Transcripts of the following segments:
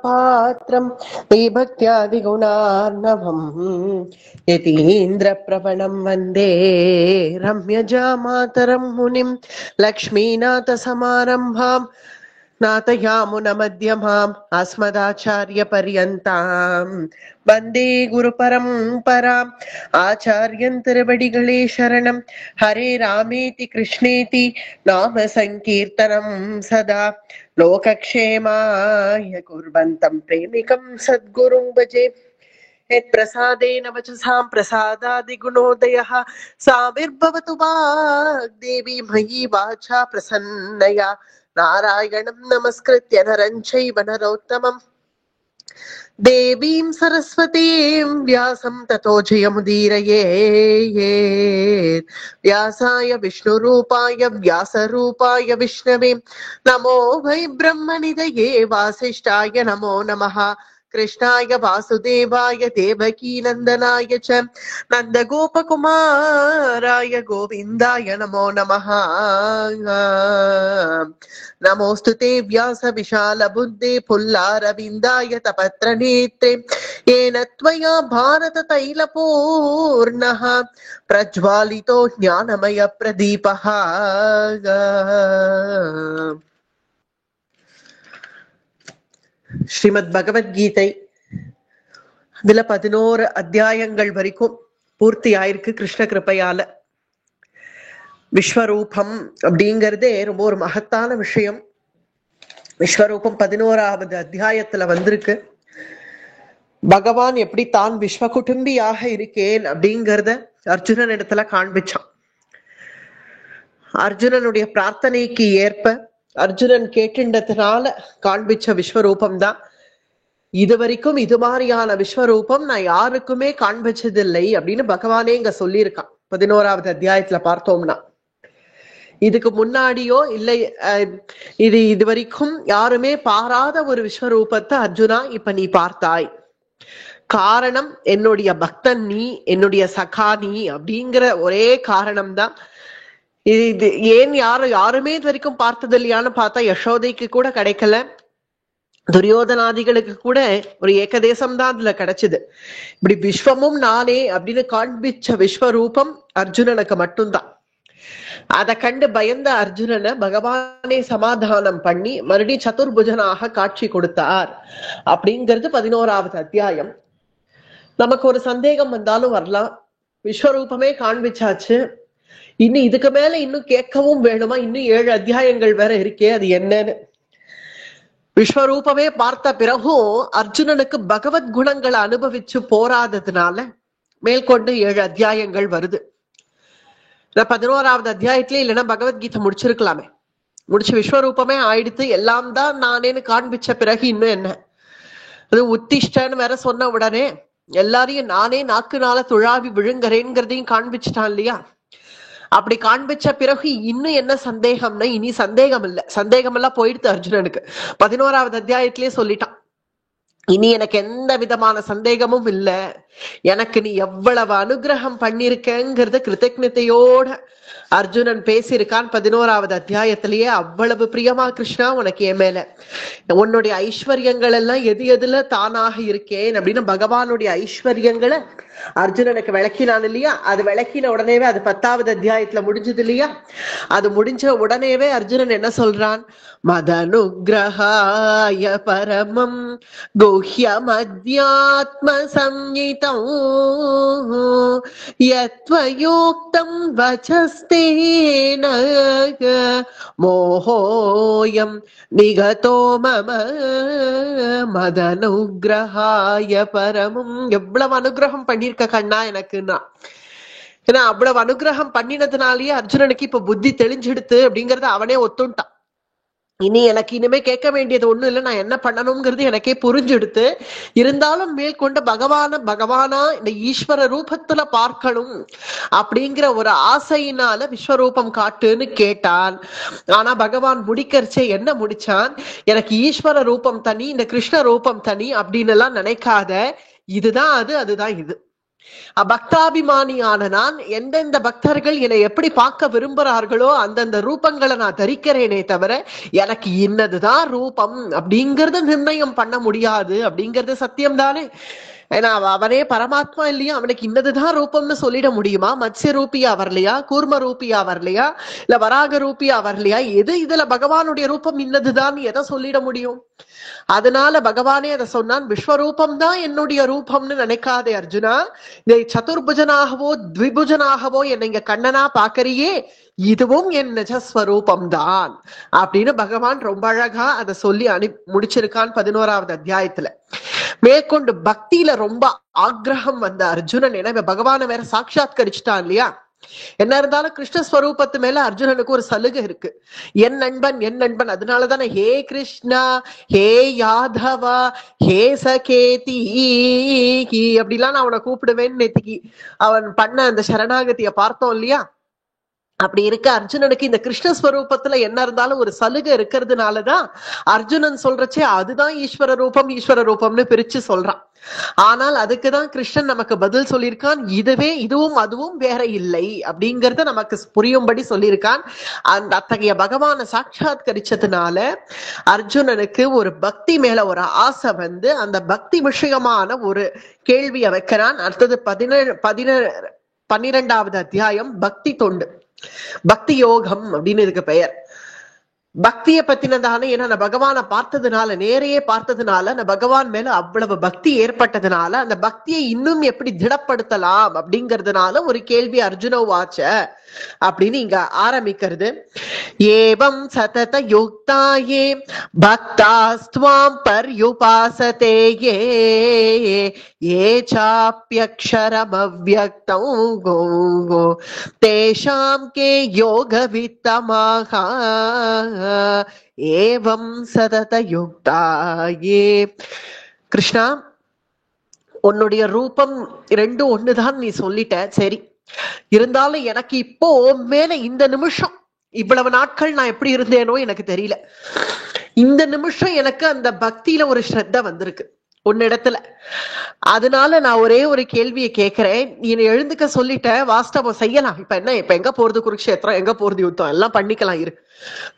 ராமானுஜதயாபாத்திரம் ஸ்ரீபக்த்யாதிகுணார்ணவம் யதீந்திரப்ரபணம் வந்தே ரம்யஜாமாதரம் முனிம் லக்ஷ்மீநாதசமாரம்பாம் நாதயாமுனமத்யமாம் அஸ்மதாச்சார்யபர்யந்தாம் வந்தே குருபரம்பராம். ஆச்சார்யன் திருவடிகளே சரணம். ஹரே ராமேதி கிருஷ்ணேதி நாம சங்கீர்த்தனம் சதா லோகக்ஷேமாய குர்வந்தம் பிரேமிகம் சத்குரும் பஜே. यत्प्रसादेन वचसां प्रसादादिगुणोदयः साविर्भवतु वाग्देवी मयि वाचा प्रसन्नया नारायणं नमस्कृत्य नरं चैव नरोत्तमम् देवीं सरस्वतीं व्यासं ततो जयमुदीरयेत्. व्यासाय विष्णुरूपाय व्यासरूपाय विष्णवे नमो वै ब्रह्मनिधये वासिष्ठाय नमो नमः. कृष्णाय वासुदेवाय देवकी नंदनाय च नन्दगोपकुमाराय गोविन्दाय नमो नमः. नमोऽस्तु ते व्यास विशाल बुद्धे पुल्लारविन्दाय तपत्रनेत्रे येन त्वया भारत तैलपूर्णः प्रज्वालितो ज्ञानमय प्रदीपः. ஸ்ரீமத் பகவத்கீதை இதுல 11 அத்தியாயங்கள் வரைக்கும் பூர்த்தி ஆயிருக்கு கிருஷ்ண கிருபையால. விஸ்வரூபம் அப்படிங்கிறதே ரொம்ப ஒரு மகத்தான விஷயம். விஸ்வரூபம் 11வது அத்தியாயத்துல வந்திருக்கு. பகவான் எப்படி தான் விஸ்வ குடும்பியாக இருக்கேன் அப்படிங்கிறத அர்ஜுனன் இடத்துல காண்பிச்சான். அர்ஜுனனுடைய பிரார்த்தனைக்கு ஏற்ப அர்ஜுனன் கேட்டுண்டதுனால காண்பிச்ச விஸ்வரூபம் தான். இது வரைக்கும் இது மாதிரியான விஸ்வரூபம் நான் யாருக்குமே காண்பிச்சதில்லை அப்படின்னு பகவானே இங்க சொல்லியிருக்கான். 11வது அத்தியாயத்துல பார்த்தோம்னா இதுக்கு முன்னாடியோ இல்லை இது வரைக்கும் யாருமே பாராத ஒரு விஸ்வரூபத்தை அர்ஜுனா இப்ப நீ பார்த்தாய். காரணம் என்னுடைய பக்தன் நீ, என்னுடைய சகா நீ அப்படிங்கிற ஒரே காரணம்தான். இது ஏன் யாருமே இது வரைக்கும் பார்த்தது இல்லையான்னு பார்த்தா யசோதைக்கு கூட கிடைக்கல, துரியோதனாதிகளுக்கு கூட ஒரு ஏகதேசம் தான் அதுல கிடைச்சது. இப்படி விஸ்வமும் நானே அப்படின்னு காண்பிச்ச விஸ்வரூபம் அர்ஜுனனுக்கு மட்டும்தான். அதை கண்டு பயந்த அர்ஜுனனை பகவானே சமாதானம் பண்ணி மறுபடியும் சதுர்புஜனாக காட்சி கொடுத்தார் அப்படிங்கிறது 11வது அத்தியாயம். நமக்கு ஒரு சந்தேகம் வந்தாலும் வரலாம், விஸ்வரூபமே காண்பிச்சாச்சு, இன்னும் இதுக்கு மேல இன்னும் கேட்கவும் வேணுமா, இன்னும் 7 அத்தியாயங்கள் வேற இருக்கே, அது என்னன்னு. விஸ்வரூபமே பார்த்த பிறகும் அர்ஜுனனுக்கு பகவத் குணங்களை அனுபவிச்சு போராததுனால மேற்கொண்டு 7 அத்தியாயங்கள் வருது. 11வது அத்தியாயத்திலே இல்லைன்னா பகவத்கீதை முடிச்சிருக்கலாமே. முடிச்சு விஸ்வரூபமே ஆயிடுத்து, எல்லாம் தான் நானேன்னு காண்பிச்ச பிறகு இன்னும் என்ன, அது உத்திஷ்டன்னு வேற சொன்ன உடனே எல்லாரையும் நானே நாக்குனால துழாவி விழுங்குறேங்கிறதையும் காண்பிச்சுட்டான் இல்லையா. அப்படி காண்பிச்ச பிறகு இன்னும் என்ன சந்தேகம்னா, இனி சந்தேகம் இல்ல, சந்தேகம் எல்லாம் போயிடுத்து அர்ஜுனனுக்கு. 11வது அத்தியாயத்திலேயே சொல்லிட்டான், இனி எனக்கு எந்த விதமான சந்தேகமும் இல்ல, எனக்கு நீ எவ்வளவு அனுகிரகம் பண்ணிருக்கங்கிறத கிருத்தஜ்ஞதையோட அர்ஜுனன் பேசியிருக்கான் 11வது அத்தியாயத்திலேயே. அவ்வளவு பிரியமா கிருஷ்ணா உனக்கு என் மேல, உன்னுடைய ஐஸ்வர்யங்கள் எல்லாம் எது எதுல தானாக இருக்கேன் அப்படின்னு பகவானுடைய ஐஸ்வர்யங்களை அர்ஜுனனுக்கு விளக்கினான் இல்லையா. அது விளக்கின உடனேவே அது 10வது அத்தியாயத்துல முடிஞ்சது இல்லையா. அது முடிஞ்ச உடனேவே அர்ஜுனன் என்ன சொல்றான், மதனுக்ரஹாய பரமம் குஹ்யம் அத்யாத்ம சம்ஹிதம் யத்வயோக்தம் வசஸ்தேன மோஹோயம் நிகதோ மம மதனுக்ரஹாய பரமம். எவ்வளவு அனுகிரகம் பண்ணிருக்க கண்ணா எனக்குன்னா. ஏன்னா அவ்வளவு அனுகிரகம் பண்ணினதுனாலேயே அர்ஜுனனுக்கு இப்ப புத்தி தெளிஞ்செடுத்து அப்படிங்கறத அவனே ஒத்துண்டான். இனி எனக்கு இனிமே கேட்க வேண்டியது ஒண்ணும் இல்லை, நான் என்ன பண்ணணுங்கிறது எனக்கே புரிஞ்செடுத்து, இருந்தாலும் மேற்கொண்டு பகவானா இந்த ஈஸ்வர ரூபத்துல பார்க்கணும் அப்படிங்கிற ஒரு ஆசையினால விஸ்வரூபம் காட்டுன்னு கேட்டான். ஆனா பகவான் முடிக்கரிச்சே என்ன முடிச்சான், எனக்கு ஈஸ்வர ரூபம் தனி, இந்த கிருஷ்ண ரூபம் தனி அப்படின்னு எல்லாம் நினைக்காத, இதுதான் அது, அதுதான் இது. பக்தாபிமானியான நான் எந்தெந்த பக்தர்கள் என்னை எப்படி பார்க்க விரும்புறார்களோ அந்தந்த ரூபங்களை நான் தரிக்கிறேனே தவிர எனக்கு இன்னதுதான் ரூபம் அப்படிங்கறத நிர்ணயம் பண்ண முடியாது அப்படிங்கறது சத்தியம் தானே. ஏன்னா அவனே பரமாத்மா இல்லையா, அவனுக்கு இன்னதுதான் ரூபம்னு சொல்லிட முடியுமா? மத்ஸ்ய ரூபியா வரலையா, கூர்ம ரூபியா வரலையா, இல்ல வராக ரூபியா வரலையா? எது இதுல பகவானுடைய ரூபம் இன்னதுதான் எதை சொல்லிட முடியும்? அதனால பகவானே அதை சொன்னான், விஸ்வரூபம் தான் என்னுடைய ரூபம்னு நினைக்காதே அர்ஜுனா, இந்த சதுர்புஜனாகவோ த்விபுஜனாகவோ என்னை இங்க கண்ணனா பாக்கறியே, இதுவும் என் நிஜஸ்வரூபம் தான் அப்படின்னு பகவான் ரொம்ப அழகா அதை சொல்லி முடிச்சிருக்கான் 11வது அத்தியாயத்துல. மேற்கொண்டு பக்தியில ரொம்ப ஆக்ரகம் வந்த அர்ஜுனன், ஏன்னா பகவான வேற சாட்சாத்கரிச்சுட்டான் இல்லையா, என்ன இருந்தாலும் கிருஷ்ணஸ்வரூபத்து மேல அர்ஜுனனுக்கு ஒரு சலுகை இருக்கு. என் நண்பன் என் நண்பன், அதனாலதானே ஹே கிருஷ்ணா ஹே யாதவா ஹே சகேதி அப்படிலாம் நான் அவனை கூப்பிடுவேன்னு நேத்திக்கு அவன் பண்ண அந்த சரணாகதிய பார்த்தோம் இல்லையா. அப்படி இருக்க அர்ஜுனனுக்கு இந்த கிருஷ்ணஸ்வரூபத்துல என்ன இருந்தாலும் ஒரு சலுகை இருக்கிறதுனாலதான் அர்ஜுனன் சொல்றச்சே அதுதான் ஈஸ்வர ரூபம் ஈஸ்வர ரூபம்னு பிரிச்சு சொல்றான். ஆனால் அதுக்குதான் கிருஷ்ணன் நமக்கு பதில் சொல்லியிருக்கான், இதுவும் அதுவும் வேற இல்லை அப்படிங்கறத நமக்கு புரியும்படி சொல்லியிருக்கான். அந்த அத்தகைய பகவான சாட்சாத்கரிச்சதுனால அர்ஜுனனுக்கு ஒரு பக்தி மேல ஒரு ஆசை வந்து அந்த பக்தி விஷயமான ஒரு கேள்வியை வைக்கிறான். அடுத்தது 12வது அத்தியாயம் பக்தி தொண்டு, பக்தி யோகம் அப்படின்னு இதுக்கு பெயர். பக்தியை பத்தினதானே, ஏன்னா நான் பகவானை பார்த்ததுனால, நேரையே பார்த்ததுனால, நான் பகவான் மேல அவ்வளவு பக்தி ஏற்பட்டதுனால அந்த பக்தியை இன்னும் எப்படி திடப்படுத்தலாம் அப்படிங்கறதுனால ஒரு கேள்வி அர்ஜுன வாச்ச அப்படின்னு இங்க ஆரம்பிக்கிறது. ஏவம் சதத யுக்தாயே பக்தாஸ்த்வாம் பர்யுபாசதே ஏ சாப்யக்ஷரம் அவ்யக்தம் கோ தேஷாம் கே யோக வித்தமாக ஏவம் சதத யுக்தாயே. கிருஷ்ணா, உன்னுடைய ரூபம் ரெண்டும் ஒண்ணுதான் நீ சொல்லிட்ட, சரி. இருந்தாலும் எனக்கு இப்போ மேல இந்த நிமிஷம், இவ்வளவு நாட்கள் நான் எப்படி இருந்தேனோ எனக்கு தெரியல, இந்த நிமிஷம் எனக்கு அந்த பக்தியில ஒரு ஸ்ரத்த வந்திருக்கு உன்னிடத்துல. அதனால நான் ஒரே ஒரு கேள்வியை கேட்கிறேன், நீ எழுந்துக்க சொல்லிட்ட, வாஸ்தவம் செய்யலாம். இப்ப என்ன, இப்ப எங்க போறது குருக்ஷேத்திரம், எங்க போறது யுத்தம், எல்லாம் பண்ணிக்கலாம் இரு.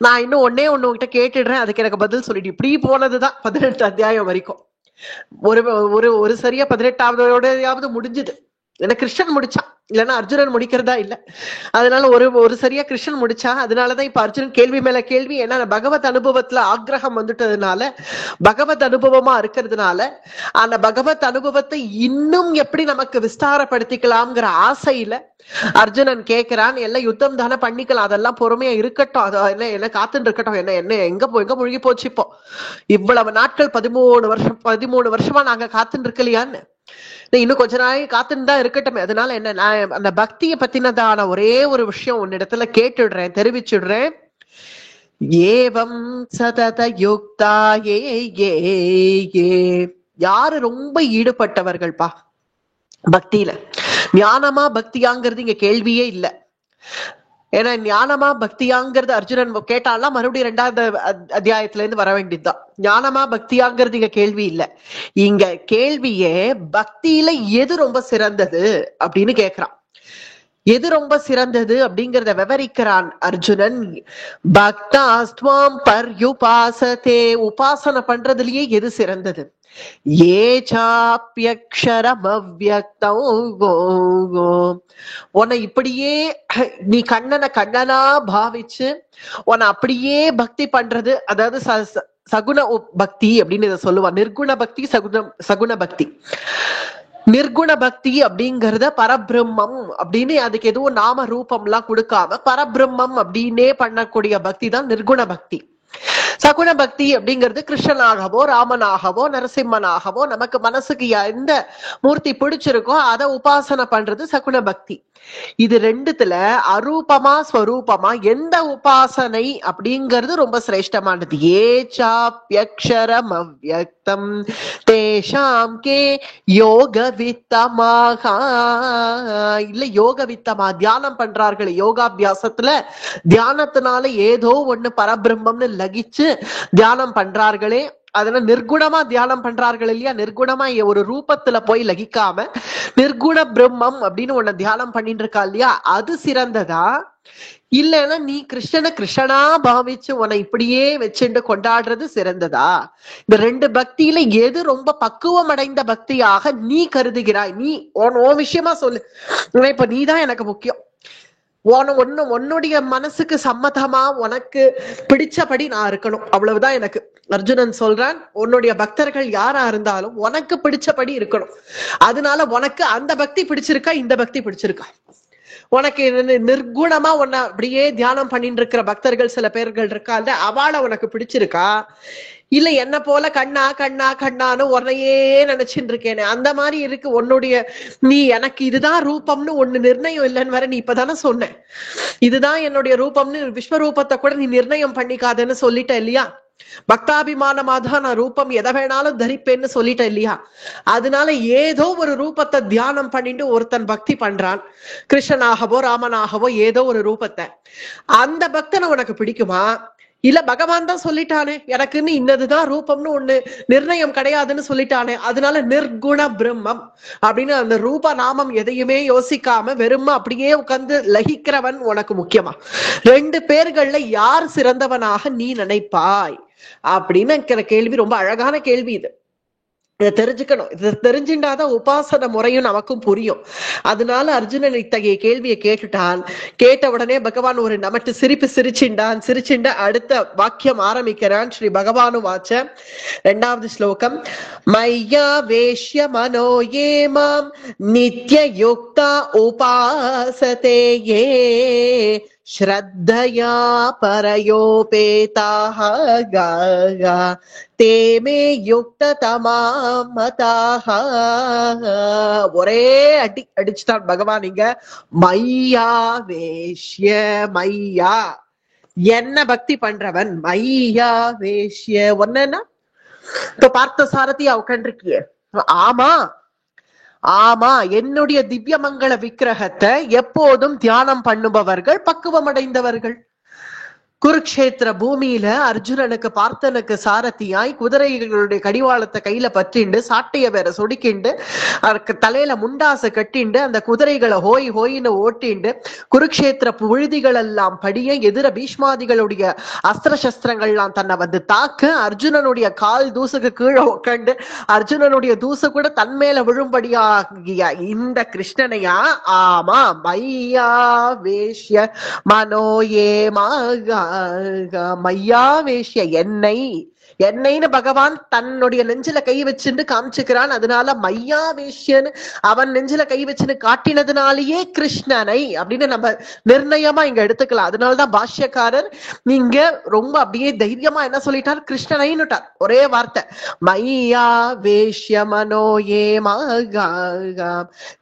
நான் இன்னும் ஒன்னே ஒண்ணு உங்ககிட்ட கேட்டுடுறேன், அதுக்கு எனக்கு பதில் சொல்லிட்டு. இப்படி போனதுதான் 18 அத்தியாயம் வரைக்கும். ஒரு சரியா 18வது முடிஞ்சுது. ஏன்னா கிருஷ்ணன் முடிச்சான், இல்லைன்னா அர்ஜுனன் முடிக்கிறதா இல்ல. அதனால ஒரு சரியா கிருஷ்ணன் முடிச்சா. அதனாலதான் இப்ப அர்ஜுனன் கேள்வி மேல கேள்வி. ஏன்னா பகவத் அனுபவத்துல ஆக்ரகம் வந்துட்டதுனால, பகவத் அனுபவமா இருக்கிறதுனால அந்த பகவத் அனுபவத்தை இன்னும் எப்படி நமக்கு விஸ்தாரப்படுத்திக்கலாம்ங்கிற ஆசையில அர்ஜுனன் கேட்கிறான். எல்லாம் யுத்தம் தானே, பண்ணிக்கலாம், அதெல்லாம் பொறுமையா இருக்கட்டும், அது என்ன காத்துட்டு இருக்கட்டும், என்ன எங்க மூழ்கி போச்சு இப்போ இவ்வளவு நாட்கள், 13 வருஷமா நாங்க காத்துட்டு இருக்கலையான்னு, இன்னும் கொஞ்ச நாள் காத்துன்னு தான் இருக்கட்டும். அதனால என்ன, நான் அந்த பக்தியை பத்தினதான ஒரே ஒரு விஷயம் உன்னிடத்துல கேட்டுடுறேன், தெரிவிச்சுடுறேன். ஏவம் சதத யுக்தா யாரு ரொம்ப ஈடுபட்டவர்கள்பா பக்தியில, ஞானமா பக்தியாங்கிறது இங்க கேள்வியே இல்லை. ஏன்னா ஞானமா பக்தியாங்கிறது அர்ஜுனன் கேட்டாலாம் மறுபடியும் 2வது அத்தியாயத்துல இருந்து வர வேண்டியதுதான். ஞானமா பக்தியாங்கிறது இங்க கேள்வி இல்ல. இங்க கேள்வியே பக்தியில எது ரொம்ப சிறந்தது அப்படின்னு கேக்குறான். எது ரொம்ப சிறந்தது அப்படிங்கிறத விவரிக்கிறான் அர்ஜுனன். பக்தாஸ்த்வாம் பர்யுபாசதே, உபாசனை பண்றதுலயே எது சிறந்தது? ஏ சாப்யக்ஷரம் அவ்யக்தம் உன்னை இப்படியே நீ கண்ணனா பாவிச்சு உன்னை அப்படியே பக்தி பண்றது, அதாவது சகுண பக்தி அப்படின்னு இதை சொல்லுவான். நிர்குண பக்தி, சகுண பக்தி. நிர்குண பக்தி அப்படிங்கறத பரபிரம்மம் அப்படின்னு அதுக்கு எதுவும் நாம ரூபம் எல்லாம் கொடுக்காம பரபிரம்மம் அப்படின்னே பண்ணக்கூடிய பக்தி தான் நிர்குண பக்தி. சகுண பக்தி அப்படிங்கிறது கிருஷ்ணனாகவோ ராமனாகவோ நரசிம்மனாகவோ நமக்கு மனசுக்கு எந்த மூர்த்தி பிடிச்சிருக்கோ அதை உபாசனை பண்றது சகுண பக்தி. இது ரெண்டுத்துல அரூபமா ஸ்வரூபமா எந்த உபாசனை அப்படிங்கிறது ரொம்ப சிரேஷ்டமானது. ஏ சாப்யக்ஷரம் அவ்யக்தம் தேஷாம் கே யோக வித்தமாக, இல்ல யோக வித்தமா தியானம் பண்றார்கள். யோகாபியாசத்துல தியானத்தினால ஏதோ ஒண்ணு பரபிரம்மம்னு லகிச்சு தியானம் பண்றார்களே அதனால நிர்குணமா தியானம் பண்றார்கள் இல்லையா, நிர்குணமா ஒரு ரூபத்துல போய் லகிக்காம நிர்குண பிரம்மம் அப்படின்னு உன்னை தியானம் பண்ணிட்டு இருக்கா இல்லையா, அது சிறந்ததா இல்லைன்னா நீ கிருஷ்ணனை கிருஷ்ணனா பாவிச்சு உன்னை இப்படியே வச்சுட்டு கொண்டாடுறது சிறந்ததா? இந்த ரெண்டு பக்தியில எது ரொம்ப பக்குவம் அடைந்த பக்தியாக நீ கருதுகிறாய்? நீ உன் விஷயமா சொல்லு. இப்ப நீதான் எனக்கு முக்கியம். உன்னுடைய மனசுக்கு சம்மதமா உனக்கு பிடிச்சபடி நான் இருக்கணும், அவ்வளவுதான் எனக்கு. அர்ஜுனன் சொல்றான், உன்னுடைய பக்தர்கள் யாரா இருந்தாலும் உனக்கு பிடிச்சபடி இருக்கணும். அதனால உனக்கு அந்த பக்தி பிடிச்சிருக்கா, இந்த பக்தி பிடிச்சிருக்கா? உனக்கு நிர்குணமா உன்னை அப்படியே தியானம் பண்ணிட்டு இருக்கிற பக்தர்கள் சில பேர்கள் இருக்கா, அவளை உனக்கு பிடிச்சிருக்கா? இல்ல என்ன போல கண்ணா கண்ணா கண்ணான்னு உன்னையே நினைச்சுட்டு இருக்கேனே அந்த மாதிரி இருக்கு உன்னுடைய. நீ எனக்கு இதுதான் ரூபம்னு ஒண்ணு நிர்ணயம் இல்லைன்னு வர நீ இப்பதானே சொன்ன. இதுதான் என்னுடைய ரூபம்னு விஸ்வரூபத்தை கூட நீ நிர்ணயம் பண்ணிக்காதன்னு சொல்லிட்ட இல்லையா? பக்தாபிமானமாதான் நான் ரூபம் எதை வேணாலும் தரிப்பேன்னு சொல்லிட்ட இல்லையா? அதனால ஏதோ ஒரு ரூபத்தை தியானம் பண்ணிட்டு ஒருத்தன் பக்தி பண்றான், கிருஷ்ணனாகவோ ராமனாகவோ ஏதோ ஒரு ரூபத்தை. அந்த பக்தனை உனக்கு பிடிக்குமா? இல்ல பகவான் தான் சொல்லிட்டானே எனக்குன்னு இன்னதுதான் ரூபம்னு ஒண்ணு நிர்ணயம் கிடையாதுன்னு சொல்லிட்டானே, அதனால நிர்குண பிரம்மம் அப்படின்னு அந்த ரூப நாமம் எதையுமே யோசிக்காம வெறும் அப்படியே உட்கார்ந்து லகிக்கிறவன் உனக்கு முக்கியமா? ரெண்டு பேர்கள்ல யார் சிறந்தவனாக நீ நினைப்பாய் அப்படின்னு கேள்வி. ரொம்ப அழகான கேள்வி இது. இதை தெரிஞ்சுக்கணும். இதை தெரிஞ்சுட்டாதான் உபாசன முறையும் நமக்கும் புரியும். அதனால அர்ஜுனன் இத்தகைய கேள்வியை கேட்டுட்டான். கேட்ட உடனே பகவான் ஒரு நமட்டு சிரிச்சுண்டான். சிரிச்சுண்ட அடுத்த வாக்கியம் ஆரம்பிக்கிறான். ஸ்ரீ பகவானு வாச்ச 2வது ஸ்லோகம். மையா வேஷ்ய மனோ ஏ மாம் நித்ய யுக்தா உபாசதே யே ஸ்ரத்தயா பரயோபேதாஹ தே மே யுக்த தமாம் மதாஹ. ஒரே அடிச்சுட்டான் பகவான் இங்க. மையா வேஷ்ய, மையா என்ன பக்தி பண்றவன், மையா வேஷ்ய ஒன்னா இப்ப பார்த்த சாரதியா உட்காந்துருக்கிய. ஆமா ஆமா, என்னுடைய திவ்ய மங்கள விக்கிரகத்தை எப்போதும் தியானம் பண்ணுபவர்கள் பக்குவம் அடைந்தவர்கள். குருக்ஷேத்திர பூமியில அர்ஜுனனுக்கு பார்த்தனுக்கு சாரதியாய் குதிரைகளுடைய கடிவாளத்தை கையில பற்றிண்டு சாட்டைய வேற சொடுக்கிண்டு அதுக்கு தலையில முண்டாசை கட்டிண்டு அந்த குதிரைகளை ஹோய் ஹோயின்னு ஓட்டிண்டு குருக்ஷேத்திர புழுதிகள் எல்லாம் படிய எதிர பீஷ்மாதிகளுடைய அஸ்திர சஸ்திரங்கள்லாம் தன்னை வந்து தாக்க அர்ஜுனனுடைய கால் தூசுக்கு கீழே உட்காந்து அர்ஜுனனுடைய தூசு கூட தன்மேல விழும்படியாகிய இந்த கிருஷ்ணனையா? ஆமா, மையா வேஷ்ய மனோயே மாக மையா வேஷ்ய, என்னைன்னு பகவான் தன்னுடைய நெஞ்சில கை வச்சுட்டு காமிச்சுக்கிறான். அதனால மையா வேஷ்யன்னு அவன் நெஞ்சில கை வச்சுன்னு காட்டினதுனாலேயே கிருஷ்ணனை அப்படின்னு நம்ம நிர்ணயமா இங்க எடுத்துக்கலாம். அதனாலதான் பாஷ்யக்காரர் நீங்க ரொம்ப அப்படியே தைரியமா என்ன சொல்லிட்டார், கிருஷ்ணனைன்னுட்டார். ஒரே வார்த்தை, மையா வேஷ்ய மனோ ஏ மாக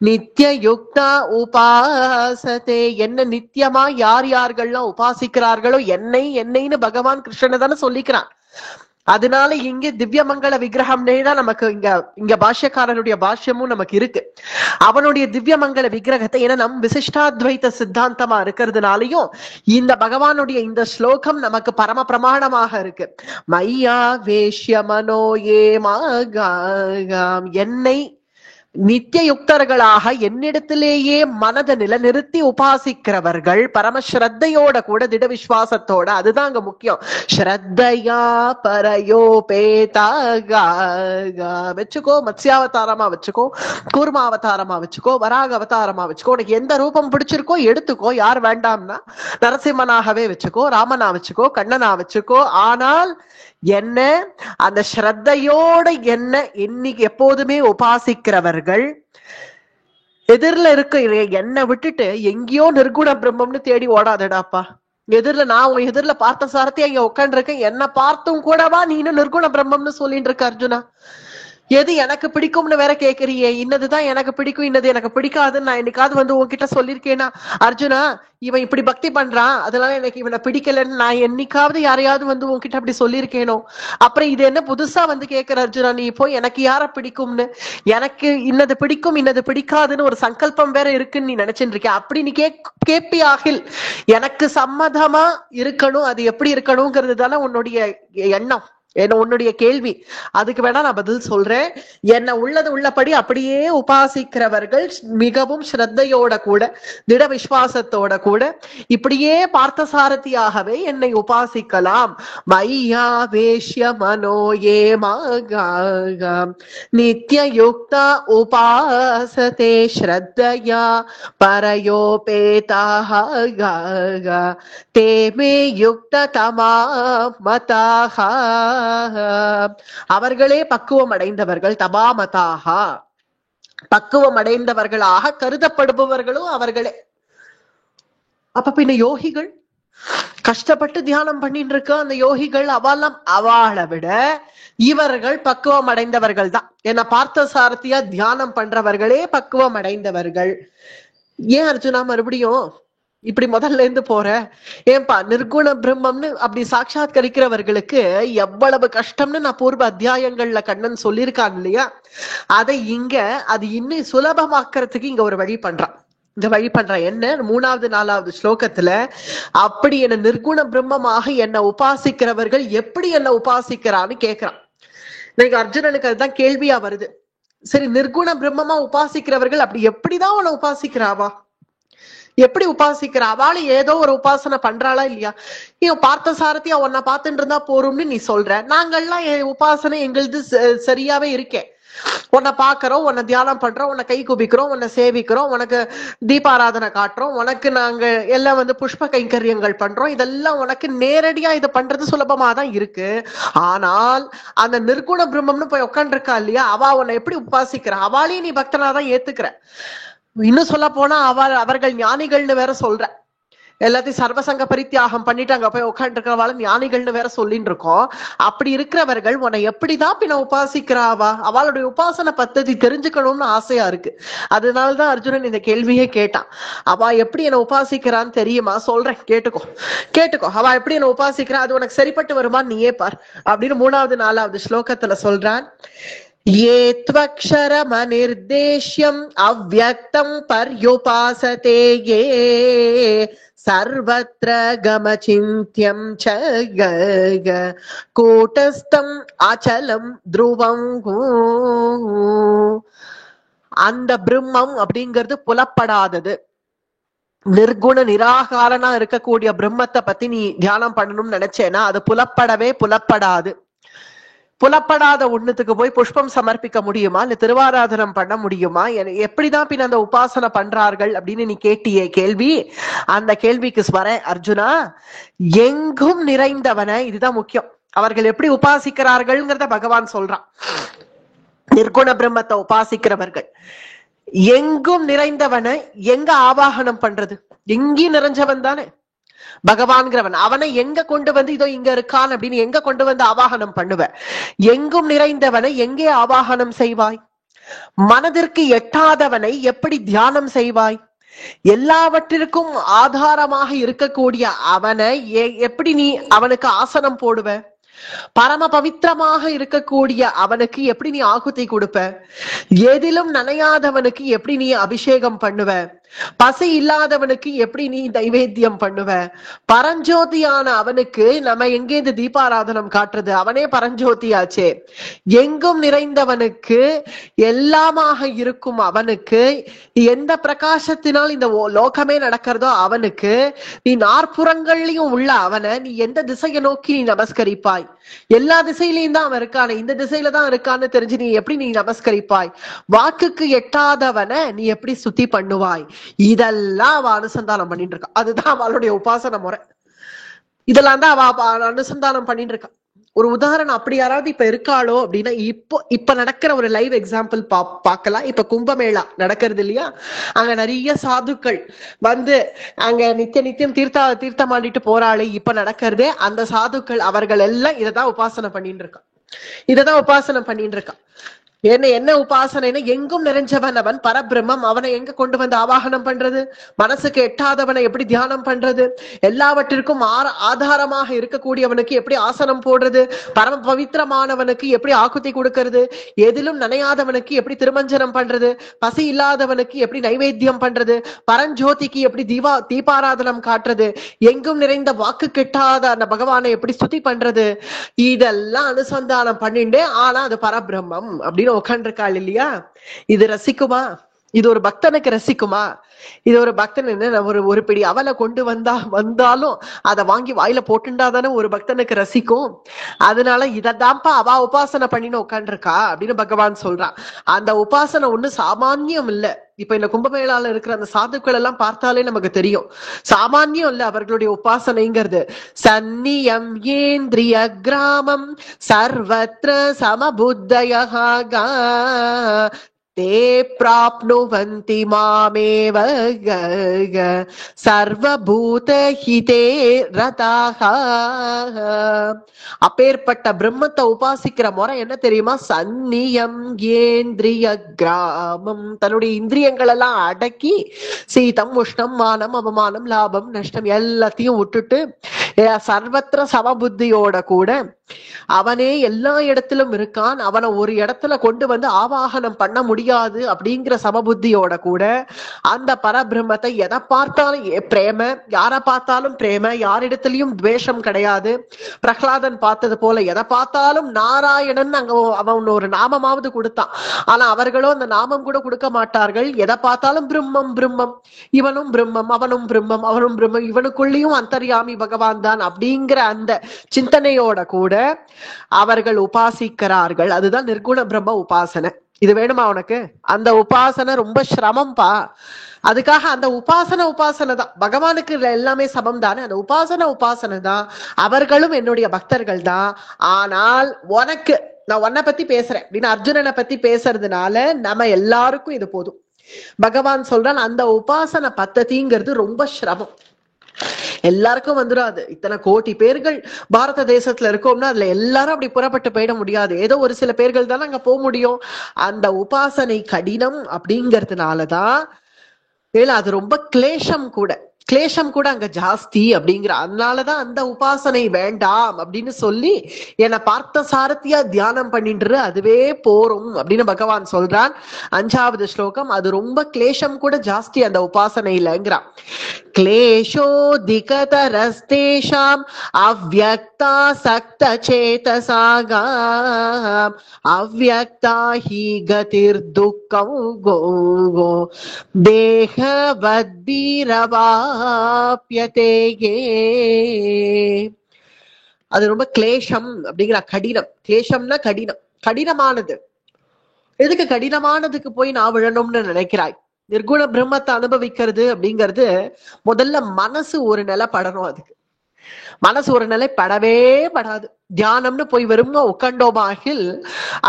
நித்ய யுக்தா உபாசதே. என்ன நித்தியமா யார் யார்கள்லாம் உபாசிக்கிறார்களோ என்னைன்னு பகவான் கிருஷ்ணனை தானே சொல்லிக்கிறான். அதனால இங்க திவ்யமங்கள விக்கிரகம்னே தான் நமக்கு இங்க பாஷ்யக்காரனுடைய பாஷ்யமும் நமக்கு இருக்கு. அவனுடைய திவ்யமங்கள விக்கிரகத்தை ஏன்னா நம் விசிஷ்டாத்வைத சித்தாந்தமா இருக்கிறதுனாலையும் இந்த பகவானுடைய இந்த ஸ்லோகம் நமக்கு பரம பிரமாணமாக இருக்கு. மையா வேஷ்ய மனோ ஏ மாகாம், என்னை நித்திய யுக்தர்களாக என்னிடத்திலேயே மனதை நிலைநிறுத்தி உபாசிக்கிறவர்கள் பரமஸ்ரத்தையோட கூட திட விசுவாசத்தோட, அதுதான் அங்க முக்கியம். ஸ்ரத்தையா பரயோபேதா வச்சுக்கோ, மத்ஸ்யாவதாரமா வச்சுக்கோ, கூர்மாவதாரமா வச்சுக்கோ, வராக அவதாரமா வச்சுக்கோ, உனக்கு எந்த ரூபம் பிடிச்சிருக்கோ எடுத்துக்கோ. யார் வேண்டாம்னா நரசிம்மனாகவே வச்சுக்கோ, ராமனா வச்சுக்கோ, கண்ணனா வச்சுக்கோ. ஆனால் என்ன அந்த ஸ்ரத்தையோட என்ன இன்னைக்கு எப்போதுமே உபாசிக்கிறவர்கள் எதிரில இருக்க என்ன விட்டுட்டு எங்கேயோ நிர்குண பிரம்மம்னு தேடி ஓடாதடாப்பா. நான் உன் எதிரில பார்த்த சாரத்தையா இங்க உட்காந்து இருக்கேன், என்ன பார்த்தும் கூடவா நீனும் நிர்குண பிரம்மம்னு சொல்லிட்டு இருக்க அர்ஜுனா? எது எனக்கு பிடிக்கும்னு வேற கேக்குறியே. இன்னதுதான் எனக்கு பிடிக்கும், இன்னது எனக்கு பிடிக்காதுன்னு நான் என்னைக்காவது வந்து உன்கிட்ட சொல்லியிருக்கேனா? அர்ஜுனா இவன் இப்படி பக்தி பண்றான் அதனால எனக்கு இவனை பிடிக்கலன்னு நான் என்னைக்காவது யாரையாவது வந்து உன்கிட்ட அப்படி சொல்லியிருக்கேனோ? அப்புறம் இது என்ன புதுசா வந்து கேக்குற அர்ஜுனா நீ இப்போ எனக்கு யார பிடிக்கும்னு? எனக்கு இன்னது பிடிக்கும் இன்னது பிடிக்காதுன்னு ஒரு சங்கல்பம் வேற இருக்குன்னு நீ நினைச்சுட்டு இருக்க. அப்படி நீ கேப்பியாகில் எனக்கு சம்மதமா இருக்கணும், அது எப்படி இருக்கணுங்கிறது தானே உன்னுடைய எண்ணம். என்ன உன்னுடைய கேள்வி, அதுக்கு வேணா நான் பதில் சொல்றேன். என்ன உள்ளது உள்ளபடி அப்படியே உபாசிக்கிறவர்கள் மிகவும் ஸ்ரத்தையோட கூட திட விசுவாசத்தோட கூட இப்படியே பார்த்தசாரதியாகவே என்னை உபாசிக்கலாம். மையா வேஷ்ய மனோ ஏ நித்ய யுக்தா உபாசதே ஸ்ரத்தையா பரயோபேதாக தேமே யுக்த தமா மதாக அவர்களே பக்குவம் அடைந்தவர்கள். தபாமதாக பக்குவம் அடைந்தவர்களாக கருதப்படுபவர்களும் அவர்களே. அப்ப பின்ன யோகிகள் கஷ்டப்பட்டு தியானம் பண்ணிட்டு இருக்க அந்த யோகிகள் அவளை விட இவர்கள் பக்குவம் அடைந்தவர்கள் தான். என்ன பார்த்த சாரதியா தியானம் பண்றவர்களே பக்குவம் அடைந்தவர்கள். ஏன் அர்ஜுனா மறுபடியும் இப்படி முதல்ல இருந்து போற? ஏன்பா நிர்குண பிரம்மம்னு அப்படி சாட்சாத்கரிக்கிறவர்களுக்கு எவ்வளவு கஷ்டம்னு நான் பூர்வ அத்தியாயங்கள்ல கண்ணன் சொல்லியிருக்கான் இல்லையா? அதை இங்க அது இன்னும் சுலபமாக்குறதுக்கு இங்க ஒரு வழி பண்றான். இந்த வழி பண்றான் என்ன? 3வது 4வது ஸ்லோகத்துல அப்படி என்ன நிர்குண பிரம்மமாக என்ன உபாசிக்கிறவர்கள் எப்படி என்ன உபாசிக்கிறான்னு கேக்குறான். இன்னைக்கு அர்ஜுனனுக்கு அதுதான் கேள்வியா வருது. சரி, நிர்குண பிரம்மமா உபாசிக்கிறவர்கள் அப்படி எப்படிதான் உன்னை உபாசிக்கிறாவா? எப்படி உபாசிக்கிறா? அவளு ஏதோ ஒரு உபாசனை பண்றாளா இல்லையா? இவன் பார்த்த சாரதியா உன்னை பார்த்துட்டு இருந்தா போறோம்னு நீ சொல்ற. நாங்கள்லாம் உபாசனை எங்களுது சரியாவே இருக்கேன். உன்னை பாக்குறோம், உன்னை தியானம் பண்றோம், உன்னை கை குபிக்கிறோம், உன்னை சேவிக்கிறோம், உனக்கு தீபாராதனை காட்டுறோம், உனக்கு நாங்க எல்லாம் புஷ்ப கைங்கரியங்கள் பண்றோம். இதெல்லாம் உனக்கு நேரடியா இதை பண்றது சுலபமா தான் இருக்கு. ஆனால் அந்த நிர்குண பிரம்மம்னு போய் உட்காந்துருக்கா இல்லையா, அவ உன்னை எப்படி உபாசிக்கிற? அவளையும் நீ பக்தனாதான் ஏத்துக்கிற. இன்னும் சொல்ல போனா அவர்கள் ஞானிகள்னு வேற சொல்ற. எல்லாத்தையும் சர்வசங்க பரித்தியாகம் பண்ணிட்டு அங்க போய் உட்காந்து இருக்கிறவாள் ஞானிகள்னு வேற சொல்லிட்டு இருக்கோம். அப்படி இருக்கிறவர்கள் உன்னை எப்படிதான் பின்ன உபாசிக்கிறாவா? அவளுடைய உபாசன பத்ததி தெரிஞ்சுக்கணும்னு ஆசையா இருக்கு. அதனாலதான் அர்ஜுனன் இந்த கேள்வியே கேட்டான். அவ எப்படி என்ன உபாசிக்கிறான்னு தெரியுமா? சொல்றேன், கேட்டுக்கோ. அவ எப்படி என்ன உபாசிக்கிறா, அது உனக்கு சரிப்பட்டு வருமான்னு நீயே பார் அப்படின்னு 3வது 4வது ஸ்லோகத்துல சொல்றான். ये त्वक्षरमनिर्देश्यम् अव्यक्तं पर्युपासते ये सर्वत्र गमचिन्त्यं च कूटस्थं अचलं ध्रुवं. அந்த பிரம்மம் அப்படிங்கிறது புலப்படாதது. நிர்குண நிராகாரனா இருக்கக்கூடிய பிரம்மத்தை பத்தி நீ தியானம் பண்ணணும்னு நினைச்சேன்னா அது புலப்படாது. புலப்படாத ஒண்ணுத்துக்கு போய் புஷ்பம் சமர்ப்பிக்க முடியுமா? இல்ல திருவாராதனம் பண்ண முடியுமா? எப்படிதான் பின் அந்த உபாசனை பண்றார்கள் அப்படின்னு நீ கேட்டியே கேள்வி. அந்த கேள்விக்கு வர அர்ஜுனா, எங்கும் நிறைந்தவன, இதுதான் முக்கியம். அவர்கள் எப்படி உபாசிக்கிறார்கள்ங்கிறத பகவான் சொல்றான். நிர்குண பிரம்மத்தை உபாசிக்கிறவர்கள் எங்கும் நிறைந்தவன எங்க ஆவாகனம் பண்றது? எங்கேயும் நிறைஞ்சவன் தானே பகவான்கிறவன். அவனை எங்க கொண்டு வந்து இதோ இங்க இருக்கான் அப்படின்னு எங்க கொண்டு வந்து ஆவாகனம் பண்ணுவ? எங்கும் நிறைந்தவனை எங்கே ஆவாகனம் செய்வாய்? மனதிற்கு எட்டாதவனை எப்படி தியானம் செய்வாய்? எல்லாவற்றிற்கும் ஆதாரமாக இருக்கக்கூடிய அவனை எப்படி நீ அவனுக்கு ஆசனம் போடுவ? பரம பவித்திரமாக இருக்கக்கூடிய அவனுக்கு எப்படி நீ ஆகுதி கொடுப்ப? எதிலும் நனையாதவனுக்கு எப்படி நீ அபிஷேகம் பண்ணுவ? பசி இல்லாதவனுக்கு எப்படி நீ நைவேத்தியம் பண்ணுவ? பரஞ்சோதியான அவனுக்கு நம்ம எங்கே இந்த தீபாராதனம் காட்டுறது? அவனே பரஞ்சோதியாச்சே. எங்கும் நிறைந்தவனுக்கு, எல்லாமாக இருக்கும் அவனுக்கு, எந்த பிரகாசத்தினால் இந்த லோகமே நடக்கிறதோ அவனுக்கு, நீ நாற்புறங்கள்லயும் உள்ள அவனை நீ எந்த திசையை நோக்கி நீ நமஸ்கரிப்பாய்? எல்லா திசையிலையும் தான் அவன் இருக்கானே, இந்த திசையில தான் இருக்கான்னு தெரிஞ்சு நீ எப்படி நீ நமஸ்கரிப்பாய்? வாக்குக்கு எட்டாதவனை நீ எப்படி சுத்தி பண்ணுவாய்? இதெல்லாம் அவ அனுசந்தானம் பண்ணிட்டு இருக்கா. அதுதான் அவளுடைய உபாசன முறை. இதெல்லாம் தான் அவ அனுசந்தானம் பண்ணிட்டு இருக்கா. ஒரு உதாரணம், அப்படி யாராவது இப்ப இருக்காளோ அப்படின்னா, இப்ப நடக்கிற ஒரு லைவ் எக்ஸாம்பிள் பார்க்கலாம். இப்ப கும்பமேளா நடக்கிறது இல்லையா? அங்க நிறைய சாதுக்கள் வந்து அங்க நித்தியம் தீர்த்தம் ஆடிட்டு போறாளே, இப்ப நடக்கிறதே அந்த சாதுக்கள். அவர்கள் எல்லாம் இததான் உபாசனை பண்ணிட்டு இருக்கா. என்ன உபாசனைன்னா எங்கும் நிறைஞ்சவன் அவன் பரபிரம்மம். அவனை எங்க கொண்டு வந்து ஆவாகனம் பண்றது? மனசுக்கு எட்டாதவனை எப்படி தியானம் பண்றது? எல்லாவற்றிற்கும் ஆதாரமாக இருக்கக்கூடியவனுக்கு எப்படி ஆசனம் போடுறது? பரம பவித்திரமானவனுக்கு எப்படி ஆக்குத்தி கொடுக்கிறது? எதிலும் நனையாதவனுக்கு எப்படி திருமஞ்சனம் பண்றது? பசி இல்லாதவனுக்கு எப்படி நைவேத்தியம் பண்றது? பரஞ்சோதிக்கு எப்படி தீபாராதனம் காட்டுறது? எங்கும் நிறைந்த வாக்கு கெட்டாத அந்த பகவானை எப்படி ஸ்துதி பண்றது? இதெல்லாம் அனுசந்தானம் பண்ணிட்டு ஆனா அது பரபிரம்மம் அப்படின்னு உட்காந்துருக்காள் இல்லையா? இது ரசிக்குமா? இது ஒரு பக்தனுக்கு ரசிக்குமா? இது ஒரு பக்தன் என்ன ஒரு பிடி அவலை கொண்டு வந்தாலும் அதை வாங்கி வாயில போட்டுண்டாதானே ஒரு பக்தனுக்கு ரசிக்கும். அதனால இததான்ப்பா அவ உபாசனை பண்ணின்னு உட்காந்துருக்கா அப்படின்னு பகவான் சொல்றான். அந்த உபாசனை ஒண்ணு சாமானியம் இல்ல. இப்ப இந்த கும்பமேளால இருக்கிற அந்த சாதுக்கள் எல்லாம் பார்த்தாலே நமக்கு தெரியும், சாமானியம் இல்ல அவர்களுடைய உபாசனைங்கிறது. சன்னியம் ஏந்திரிய கிராமம் சர்வத்ர சமபுத்தயஹா தே பிராப்னுவந்தி மாமேவ சர்வபூத ஹிதே ரதாஹ. அப்பேற்பட்ட பிரம்மத்தை உபாசிக்கிற முறை என்ன தெரியுமா? சன்னியம் ஏந்திரிய கிராமம். தன்னுடைய இந்திரியங்கள் எல்லாம் அடக்கி சீதம் உஷ்ணம் மானம் அவமானம் லாபம் நஷ்டம் எல்லாத்தையும் விட்டுட்டு சர்வத்திர சமபுத்தியோட கூட அவனே எல்லா இடத்திலும் இருக்கான், அவனை ஒரு இடத்துல கொண்டு வந்து ஆவாகனம் பண்ண முடியாது அப்படிங்கிற சமபுத்தியோட கூட அந்த பரபிரம்மத்தை எதை பார்த்தாலும் பிரேம, யாரை பார்த்தாலும் பிரேம, யாரிடத்திலையும் துவேஷம் கிடையாது. பிரகலாதன் பார்த்தது போல எதை பார்த்தாலும் நாராயணன் அங்க அவன் ஒரு நாமமாவது கொடுத்தான். ஆனா அவர்களோ அந்த நாமம் கூட கொடுக்க மாட்டார்கள். எதை பார்த்தாலும் பிரம்மம் பிரம்மம், இவனும் பிரம்மம் அவனும் பிரம்மம் அவனும் பிரம்மம், இவனுக்குள்ளேயும் அந்தர்யாமி பகவான் தான் அப்படிங்கிற அந்த சிந்தனையோட கூட அவர்கள் உபாசிக்கிறார்கள். அதுதான் நிர்குண பிரம்ம உபாசனை. இது வேணுமா உனக்கு? அந்த உபாசனை ரொம்ப சிரமம்பா. அதுக்காக அந்த உபாசனை தான். பகவானுக்கு எல்லாமே சமம் தானே. அந்த உபாசனை தான். அவர்களும் என்னுடைய பக்தர்கள் தான். ஆனால் உனக்கு நான் உன்னை பத்தி பேசுறேன் அப்படின்னு அர்ஜுனனை பத்தி பேசுறதுனால நம்ம எல்லாருக்கும் இது போதும். பகவான் சொல்றான் அந்த உபாசனை பத்ததிங்கிறது ரொம்ப சிரமம். எல்லாருக்கும் வந்துடாது. இத்தனை கோடி பேர்கள் பாரத தேசத்துல இருக்கோம்னா அதுல எல்லாரும் அப்படி புறப்பட்டு போயிட முடியாது. ஏதோ ஒரு சில பேர்கள் தானே அங்க போக முடியும். அந்த உபாசனை கடினம் அப்படிங்கிறதுனாலதான் அது ரொம்ப கிளேஷம் கூட அங்க ஜாஸ்தி அப்படிங்கிற. அதனாலதான் அந்த உபாசனை வேண்டாம் அப்படின்னு சொல்லி என்னை பார்த்த சாரத்தியா தியானம் பண்ணிட்டு அதுவே போரும் அப்படின்னு பகவான் சொல்றான். 5வது ஸ்லோகம். அது ரொம்ப கிளேஷம் கூட ஜாஸ்தி அந்த உபாசனையிலங்கிறான். क्लेशोऽधिकतरस्तेषाम् अव्यक्तासक्तचेतसागाम् अव्यक्ता हि गतिर्दुःखं गो देहवद्भिरवाप्यते. அது ரொம்ப கிளேஷம் அப்படிங்கிற. கடினம். கிளேஷம்னா கடினம், கடினமானது. எதுக்கு கடினமானதுக்கு போய் நான் விழணும்னு நினைக்கிறாய்? நிர்குண பிரம்மத்தை அனுபவிக்கிறது அப்படிங்கிறது முதல்ல மனசு ஒரு நிலை படணும். அதுக்கு மனசு ஒரு நிலை படவே படாது. தியானம்னு போய் வெறும் உட்காண்டோமாகில்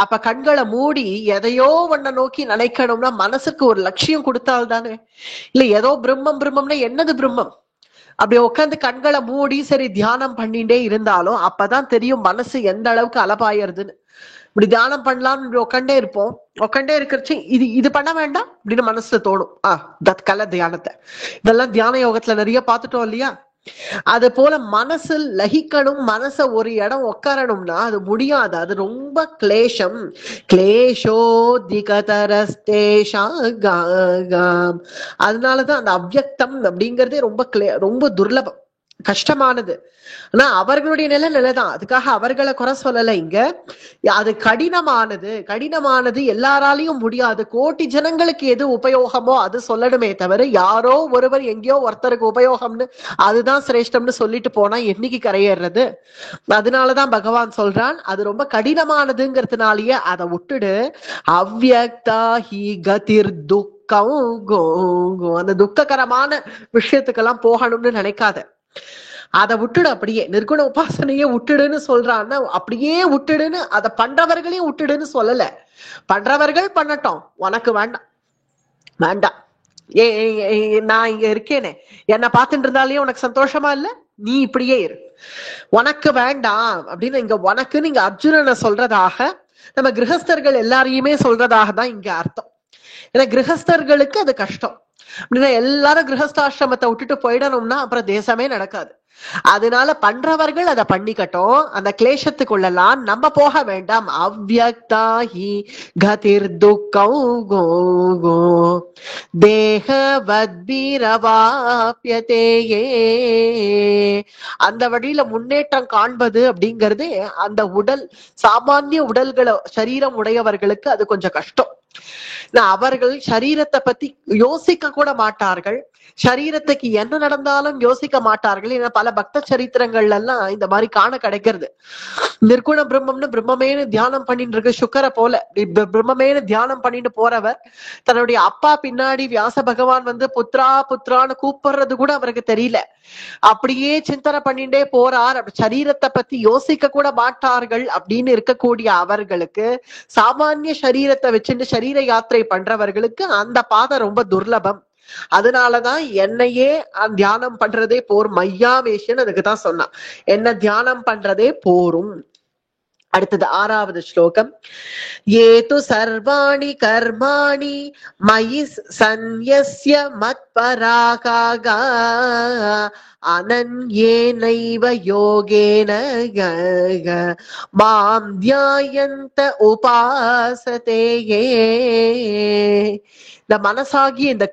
அப்ப கண்களை மூடி எதையோ ஒன்ன நோக்கி நினைக்கணும்னா மனசுக்கு ஒரு லட்சியம் கொடுத்தால்தானே. இல்ல ஏதோ பிரம்மம்னா என்னது பிரம்மம்? அப்படி உட்காந்து கண்களை மூடி சரி தியானம் பண்ணிட்டே இருந்தாலும் அப்பதான் தெரியும் மனசு எந்த அளவுக்கு அலபாயிருதுன்னு. இப்படி தியானம் பண்ணலாம்னு உட்காண்டே இருப்போம். உட்காண்டே இருக்கிறச்சு இது பண்ண வேண்டாம் அப்படின்னு மனசுல தோணும். தற்கால தியானத்தை இதெல்லாம் தியான யோகத்துல நிறைய பார்த்துட்டோம் இல்லையா? அது போல மனசு லகிக்கணும், மனச ஒரு இடம் உட்காரணும்னா அது முடியாது. அது ரொம்ப கிளேஷம். கிளேஷோதிகதரஸ்தேஷாம். அதனாலதான் அந்த அவ்யக்தம் அப்படிங்கிறதே ரொம்ப துர்லபம், கஷ்டமானது. ஆனா அவர்களுடைய நிலைதான். அதுக்காக அவர்களை குறை சொல்லல இங்க. அது கடினமானது எல்லாராலையும் முடியாது. கோடி ஜனங்களுக்கு எது உபயோகமோ அது சொல்லணுமே தவிர யாரோ ஒருவர் எங்கேயோ ஒருத்தருக்கு உபயோகம்னு அதுதான் சிரேஷ்டம்னு சொல்லிட்டு போனா என்னைக்கு கரையேறது? அதனாலதான் பகவான் சொல்றான் அது ரொம்ப கடினமானதுங்கிறதுனாலயே அதை விட்டுடு. அவ்யக்தா ஹி கதிர் துக்கம். அந்த துக்ககரமான விஷயத்துக்கெல்லாம் போகணும்னு நினைக்காத. அதை விட்டுடு. அப்படியே நிர்குண உபாசனையே விட்டுடுன்னு சொல்றான்னா அப்படியே விட்டுடுன்னு, அதை பண்றவர்களையும் விட்டுடுன்னு சொல்லல. பண்றவர்கள் பண்ணட்டும், உனக்கு வேண்டாம். நான் இங்க இருக்கேனே, என்னை பார்த்துட்டு இருந்தாலே உனக்கு சந்தோஷமா இல்ல, நீ இப்படியே இரு, உனக்கு வேண்டாம் அப்படின்னு இங்க உனக்குன்னு இங்க அர்ஜுனனை சொல்றதாக நம்ம கிரகஸ்தர்கள் எல்லாரையுமே சொல்றதாக தான் இங்க அர்த்தம். ஏன்னா கிரகஸ்தர்களுக்கு அது கஷ்டம். அப்படின்னா எல்லாரும் கிரகஸ்தாசிரமத்தை விட்டுட்டு போயிடணும்னா அப்புறம் தேசமே நடக்காது. அதனால பண்றவர்கள் அதை பண்ணிக்கட்டும், அந்த கிளேசத்துக்குள்ளலாம் நம்ம போக வேண்டாம். அவ்யக்தாஹி கதிர் துக்கம் கோ கோ தேகவத்பீரவாப்யதேயே. அந்த வழியில முன்னேற்றம் காண்பது அப்படிங்கிறது அந்த உடல் சாமானிய உடல்களை சரீரம் உடையவர்களுக்கு அது கொஞ்சம் கஷ்டம். அவர்கள் சரீரத்தை பத்தி யோசிக்க கூட மாட்டார்கள், சரீரத்துக்கு என்ன நடந்தாலும் யோசிக்க மாட்டார்கள். ஏன்னா பல பக்த சரித்திரங்கள்ல எல்லாம் இந்த மாதிரி காண கிடைக்கிறது. நிர்குண பிரம்மம்னு பிரம்மமேனு தியானம் பண்ணிட்டு இருக்கு சுக்கரை போல. பிரம்மமேனு தியானம் பண்ணிட்டு போறவர் தன்னுடைய அப்பா பின்னாடி வியாச பகவான் வந்து புத்ரா புத்ரான்னு கூப்பிடுறது கூட அவருக்கு தெரியல. அப்படியே சிந்தனை பண்ணிட்டே போறார். சரீரத்தை பத்தி யோசிக்க கூட மாட்டார்கள் அப்படின்னு இருக்கக்கூடிய அவர்களுக்கு, சாமானிய சரீரத்தை வச்சுட்டு சரீர யாத்திரை பண்றவர்களுக்கு அந்த பாதை ரொம்ப துர்லபம். அதனாலதான் என்னையே தியானம் பண்றதே போரும், மையாவேஷன் அதுக்கு தான் சொன்னான், என்ன தியானம் பண்றதே போரும். அடுத்தது 6வது ஸ்லோகம். ஏது சர்வாணி கர்மாணி மயி சந்யஸ்ய மத்பராகாகா அனன்யேனைவ யோகேன மாம் த்யாயந்த உபாசதேயே. இந்த மனசாகி இந்த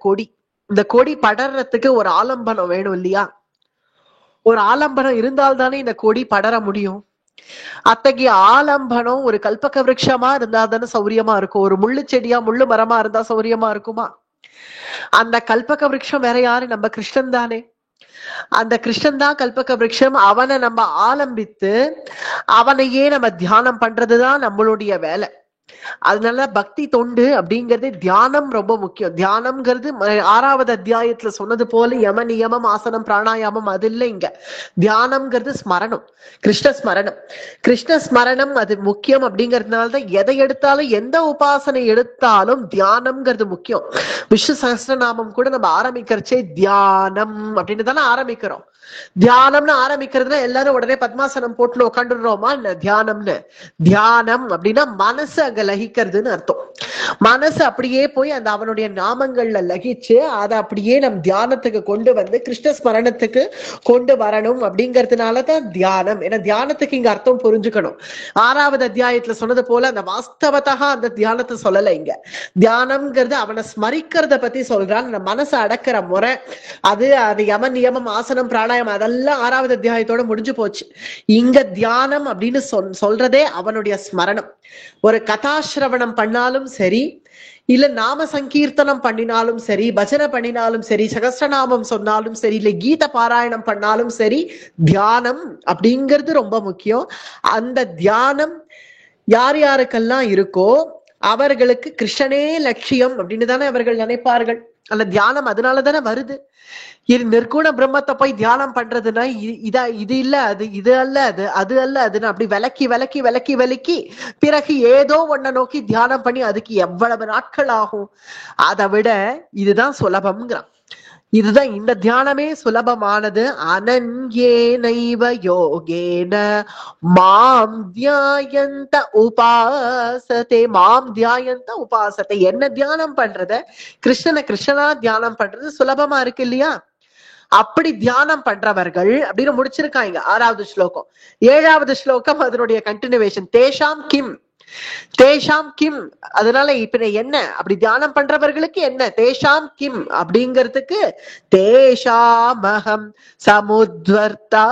கொடி படறதுக்கு ஒரு ஆலம்பனம் வேணும் இல்லையா? ஒரு ஆலம்பனம் இருந்தால்தானே இந்த கொடி படர முடியும். அத்தகைய ஆலம்பனம் ஒரு கல்பக விருட்சமா இருந்தா தானே சௌரியமா இருக்கும். ஒரு முள்ளு செடியா முள்ளு மரமா இருந்தா சௌரியமா இருக்குமா? அந்த கல்பக விருட்சம் வேற யாரு? நம்ம கிருஷ்ணன் தானே. அந்த கிருஷ்ணன் தான் கல்பக விருட்சம். அவனை நம்ம ஆலம்பித்து அவனையே நம்ம தியானம் பண்றதுதான் நம்மளுடைய வேலை. அதனால பக்தி தொண்டு அப்படிங்கிறது தியானம் ரொம்ப முக்கியம். தியானம்ங்கிறது 6வது அத்தியாயத்துல சொன்னது போல யம நியமம் ஆசனம் பிராணாயாமம் அது இல்லை. இங்க தியானம்ங்கிறது ஸ்மரணம், கிருஷ்ண ஸ்மரணம். கிருஷ்ண ஸ்மரணம் அது முக்கியம். அப்படிங்கிறதுனாலதான் எதை எடுத்தாலும் எந்த உபாசனை எடுத்தாலும் தியானம்ங்கிறது முக்கியம். விஷ்ணு சஹஸ்ரநாமம் கூட நம்ம ஆரம்பிக்கிறச்சே தியானம் அப்படின்னு தானே ஆரம்பிக்கிறோம். தியானம்னு ஆரம்பிக்கிறதுல எல்லாரும் உடனே பத்மாசனம் போட்டு உட்காந்துடுறோமா? தியானம்னு. தியானம் அப்படின்னா மனசு அங்க லகிக்கிறதுன்னு அர்த்தம். மனசு அப்படியே போய் அந்த அவனுடைய நாமங்கள்ல லகிச்சு அதை அப்படியே நம் தியானத்துக்கு கொண்டு வந்து கிருஷ்ண ஸ்மரணத்துக்கு கொண்டு வரணும். அப்படிங்கிறதுனாலதான் தியானம். ஏன்னா தியானத்துக்கு இங்க அர்த்தம் புரிஞ்சுக்கணும். 6வது அத்தியாயத்துல சொன்னது போல அந்த வாஸ்தவத்தா அந்த தியானத்தை சொல்லல. இங்க தியானம்ங்கிறது அவனை ஸ்மரிக்கிறத பத்தி சொல்றான். அந்த மனசை அடக்கிற முறை அது யம நியமம் ஆசனம் பிராணாயம் அதெல்லாம் 6வது அத்தியாயத்தோட முடிஞ்சு போச்சு. இங்க தியானம் அப்படின்னு சொல்றதே அவனுடைய ஸ்மரணம். ஒரு கதாசிரவணம் பண்ணாலும் சரி, இல்ல நாம சங்கீர்த்தனம் பண்ணினாலும் சரி, பஜனை பண்ணினாலும் சரி, சகஸ்ரநாமம் சொன்னாலும் சரி, இல்ல கீத பாராயணம் பண்ணாலும் சரி, தியானம் அப்படிங்கிறது ரொம்ப முக்கியம். அந்த தியானம் யார் யாருக்கெல்லாம் இருக்கோ அவர்களுக்கு கிருஷ்ணனே லட்சியம் அப்படின்னு தானே அவர்கள் நினைப்பார்கள். அந்த தியானம் அதனால தானே வருது. இது நிர்குண பிரம்மத்தை போய் தியானம் பண்றதுன்னா இது இல்ல அது, இது அல்ல அது, அது அல்ல அதுன்னு அப்படி விலக்கி விலக்கி விலக்கி விலக்கி பிறகு ஏதோ ஒன்ன நோக்கி தியானம் பண்ணி அதுக்கு எவ்வளவு நாட்கள் ஆகும். அதை விட இதுதான் சுலபம்ங்கிறான். இதுதான் இந்த தியானமே சுலபமானது. அனன்யேனைவ யோகேன மாம் தியாயந்த உபாசதே. மாம் தியாயந்த உபாசத்தை, என்ன தியானம் பண்றத, கிருஷ்ணனா தியானம் பண்றது சுலபமா இருக்கு இல்லையா? அப்படி தியானம் பண்றவர்கள் அப்படின்னு முடிச்சிருக்காங்க 6வது ஸ்லோகம். 7வது ஸ்லோகம் அதனுடைய கண்டினியூவேஷன். தேஷாம் கிம், தேஷாம் கிம். அதனால இப்ப என்ன அப்படி தியானம் பண்றவர்களுக்கு என்ன? தேஷாம் கிம் அப்படிங்கிறதுக்கு தேஷாமகம் சமுத்வர்த்தா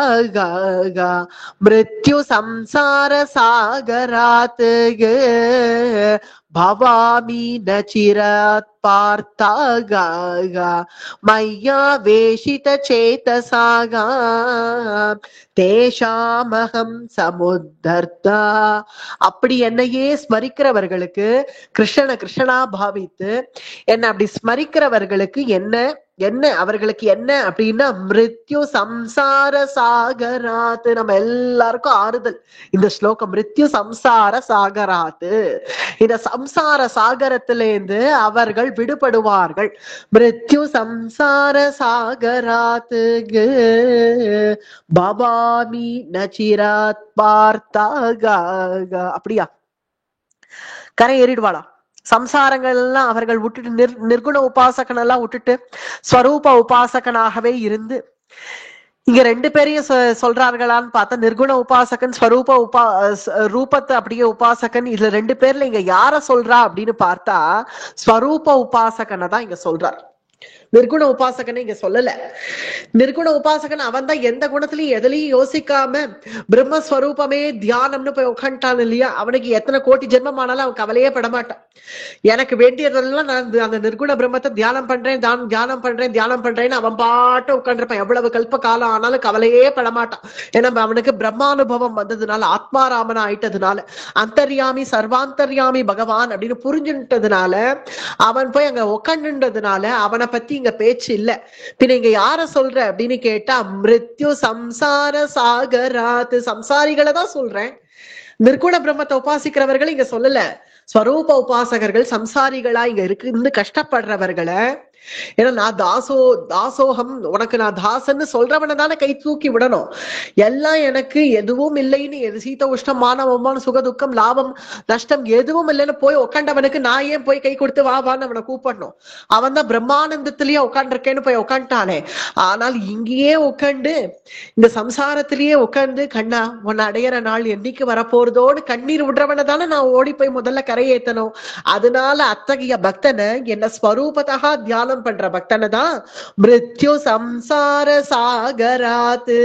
மிருத்யு சம்சார சாகராத் பவாமி நச்சிராத் பார்த்தாகா மையா வேஷித சேதசாகா தேஷாமகம் சமுத்தர்த்தா. அப்படி என்னையே ஸ்மரிக்கிறவர்களுக்கு, கிருஷ்ணனா பாவித்து என்ன அப்படி ஸ்மரிக்கிறவர்களுக்கு என்ன என்ன அவர்களுக்கு என்ன அப்படின்னா மிருத்யு சம்சார சாகராத்து. நம்ம எல்லாருக்கும் ஆறுதல் இந்த ஸ்லோகம். மிருத்யு சம்சார சாகராத்து, இந்த சம்சார சாகரத்திலேருந்து அவர்கள் விடுபடுவார்கள். மிருத்யு சம்சார சாகராத்து பவாமி நச்சிராத் பார்த்தாக. அப்படியா? கரை ஏறிடுவாளாம். சம்சாரங்கள் எல்லாம் அவர்கள் விட்டுட்டு நிர்குண உபாசகன் எல்லாம் விட்டுட்டு ஸ்வரூப உபாசகனாகவே இருந்து, இங்க ரெண்டு பேரையும் சொல்றார்களான்னு பார்த்தா, நிர்குண உபாசகன், ஸ்வரூப ரூபத்தை அப்படியே உபாசகன். இதுல ரெண்டு பேர்ல இங்க யார சொல்றா அப்படின்னு பார்த்தா ஸ்வரூப உபாசகனை தான் இங்க சொல்றார். நிர்குண உபாசகனை இங்க சொல்லல. நிர்குண உபாசகன் அவன் தான் எந்த குணத்திலையும் எதுலையும் யோசிக்காம பிரம்மஸ்வரூபமே தியானம்னு போய் உட்காந்துட்டான் இல்லையா, அவனுக்கு எத்தனை கோடி ஜென்மம் ஆனாலும் அவன் கவலையே படமாட்டான். எனக்கு வேண்டியதெல்லாம் நான் அந்த நிர்குண பிரம்மத்தை தியானம் பண்றேன் தியானம் பண்றேன்னு அவன் பாட்டு உட்காந்துருப்பான். எவ்வளவு கல்ப காலம் ஆனாலும் கவலையே படமாட்டான். ஏன்னா அவனுக்கு பிரம்மானுபவம் வந்ததுனால, ஆத்மாராமனா ஆயிட்டதுனால, அந்தர்யாமி சர்வாந்தர்யாமி பகவான் அப்படின்னு புரிஞ்சுட்டதுனால அவன் போய் அங்க உட்காந்துன்றதுனால அவனை பத்தி இங்க பேச்சு இல்ல. பின்ன இங்க யார சொல்ற அப்படின்னு கேட்டா, மிருத்யு சம்சார சாகராத், சம்சாரிகளை தான் சொல்றேன். நிர்குண பிரம்மத்தை உபாசிக்கிறவர்கள் இங்க சொல்லல. ஸ்வரூப உபாசகர்கள் சம்சாரிகளா இங்க இருந்து கஷ்டப்படுறவர்களை, ஏன்னா நான் தாசோகம், உனக்கு நான் தாசன்னு சொல்றவனை தானே கை தூக்கி விடணும். எல்லாம் எனக்கு எதுவும் இல்லைன்னு, சீத உஷ்ணம் மானவமான சுக துக்கம் லாபம் நஷ்டம் எதுவும் இல்லைன்னு போய் உட்காண்டவனுக்கு நான் ஏன் போய் கை கொடுத்து வான்னு அவனை கூப்பிடணும்? அவன் தான் பிரம்மானந்தத்திலேயே உட்காண்டிருக்கேன்னு போய் உட்காந்துட்டானே. ஆனால் இங்கேயே உட்காந்து இந்த சம்சாரத்திலேயே உட்காந்து, கண்ணா உன்னை அடையிற நாள் என்னைக்கு வரப்போறதோடு கண்ணீர் விடுறவனை தானே நான் ஓடி போய் முதல்ல கரையேத்தணும். அதனால அத்தகைய பக்தனை, என்ன ஸ்வரூபத்தகா தியானம் பண்ற பக்தனை தான் மிருத்யு சம்சார சாகராத்து,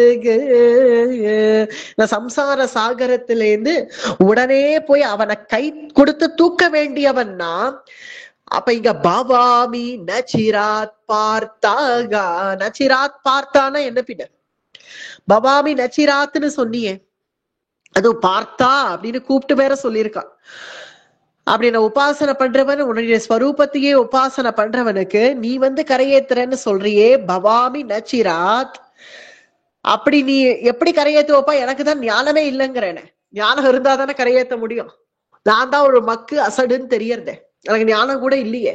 சம்சார சாகரத்திலேருந்து உடனே போய் அவனை கை கொடுத்து தூக்க வேண்டியவன்னா. அப்ப இங்க பாபாமி நச்சிராத் பார்த்தாக, நச்சிராத் பார்த்தானா என்ன பின்ன? பவாமி நச்சிராத்னு சொன்னியே, அது பார்த்தா அப்படின்னு கூப்பிட்டு வேற சொல்லியிருக்கான். அப்படி நான் உபாசனை பண்றவன், உன்னுடைய ஸ்வரூபத்தையே உபாசனை பண்றவனுக்கு நீ கரையேத்துறன்னு சொல்றியே, பவாமி நச்சிராத். அப்படி நீ எப்படி கரையேத்துவப்பா? எனக்கு தான் ஞானமே இல்லைங்கிறேனே. ஞானம் இருந்தா தானே கரையேற்ற முடியும். நான் தான் ஒரு மக்கு அசடுன்னு தெரியறதே, எனக்கு ஞானம் கூட இல்லையே.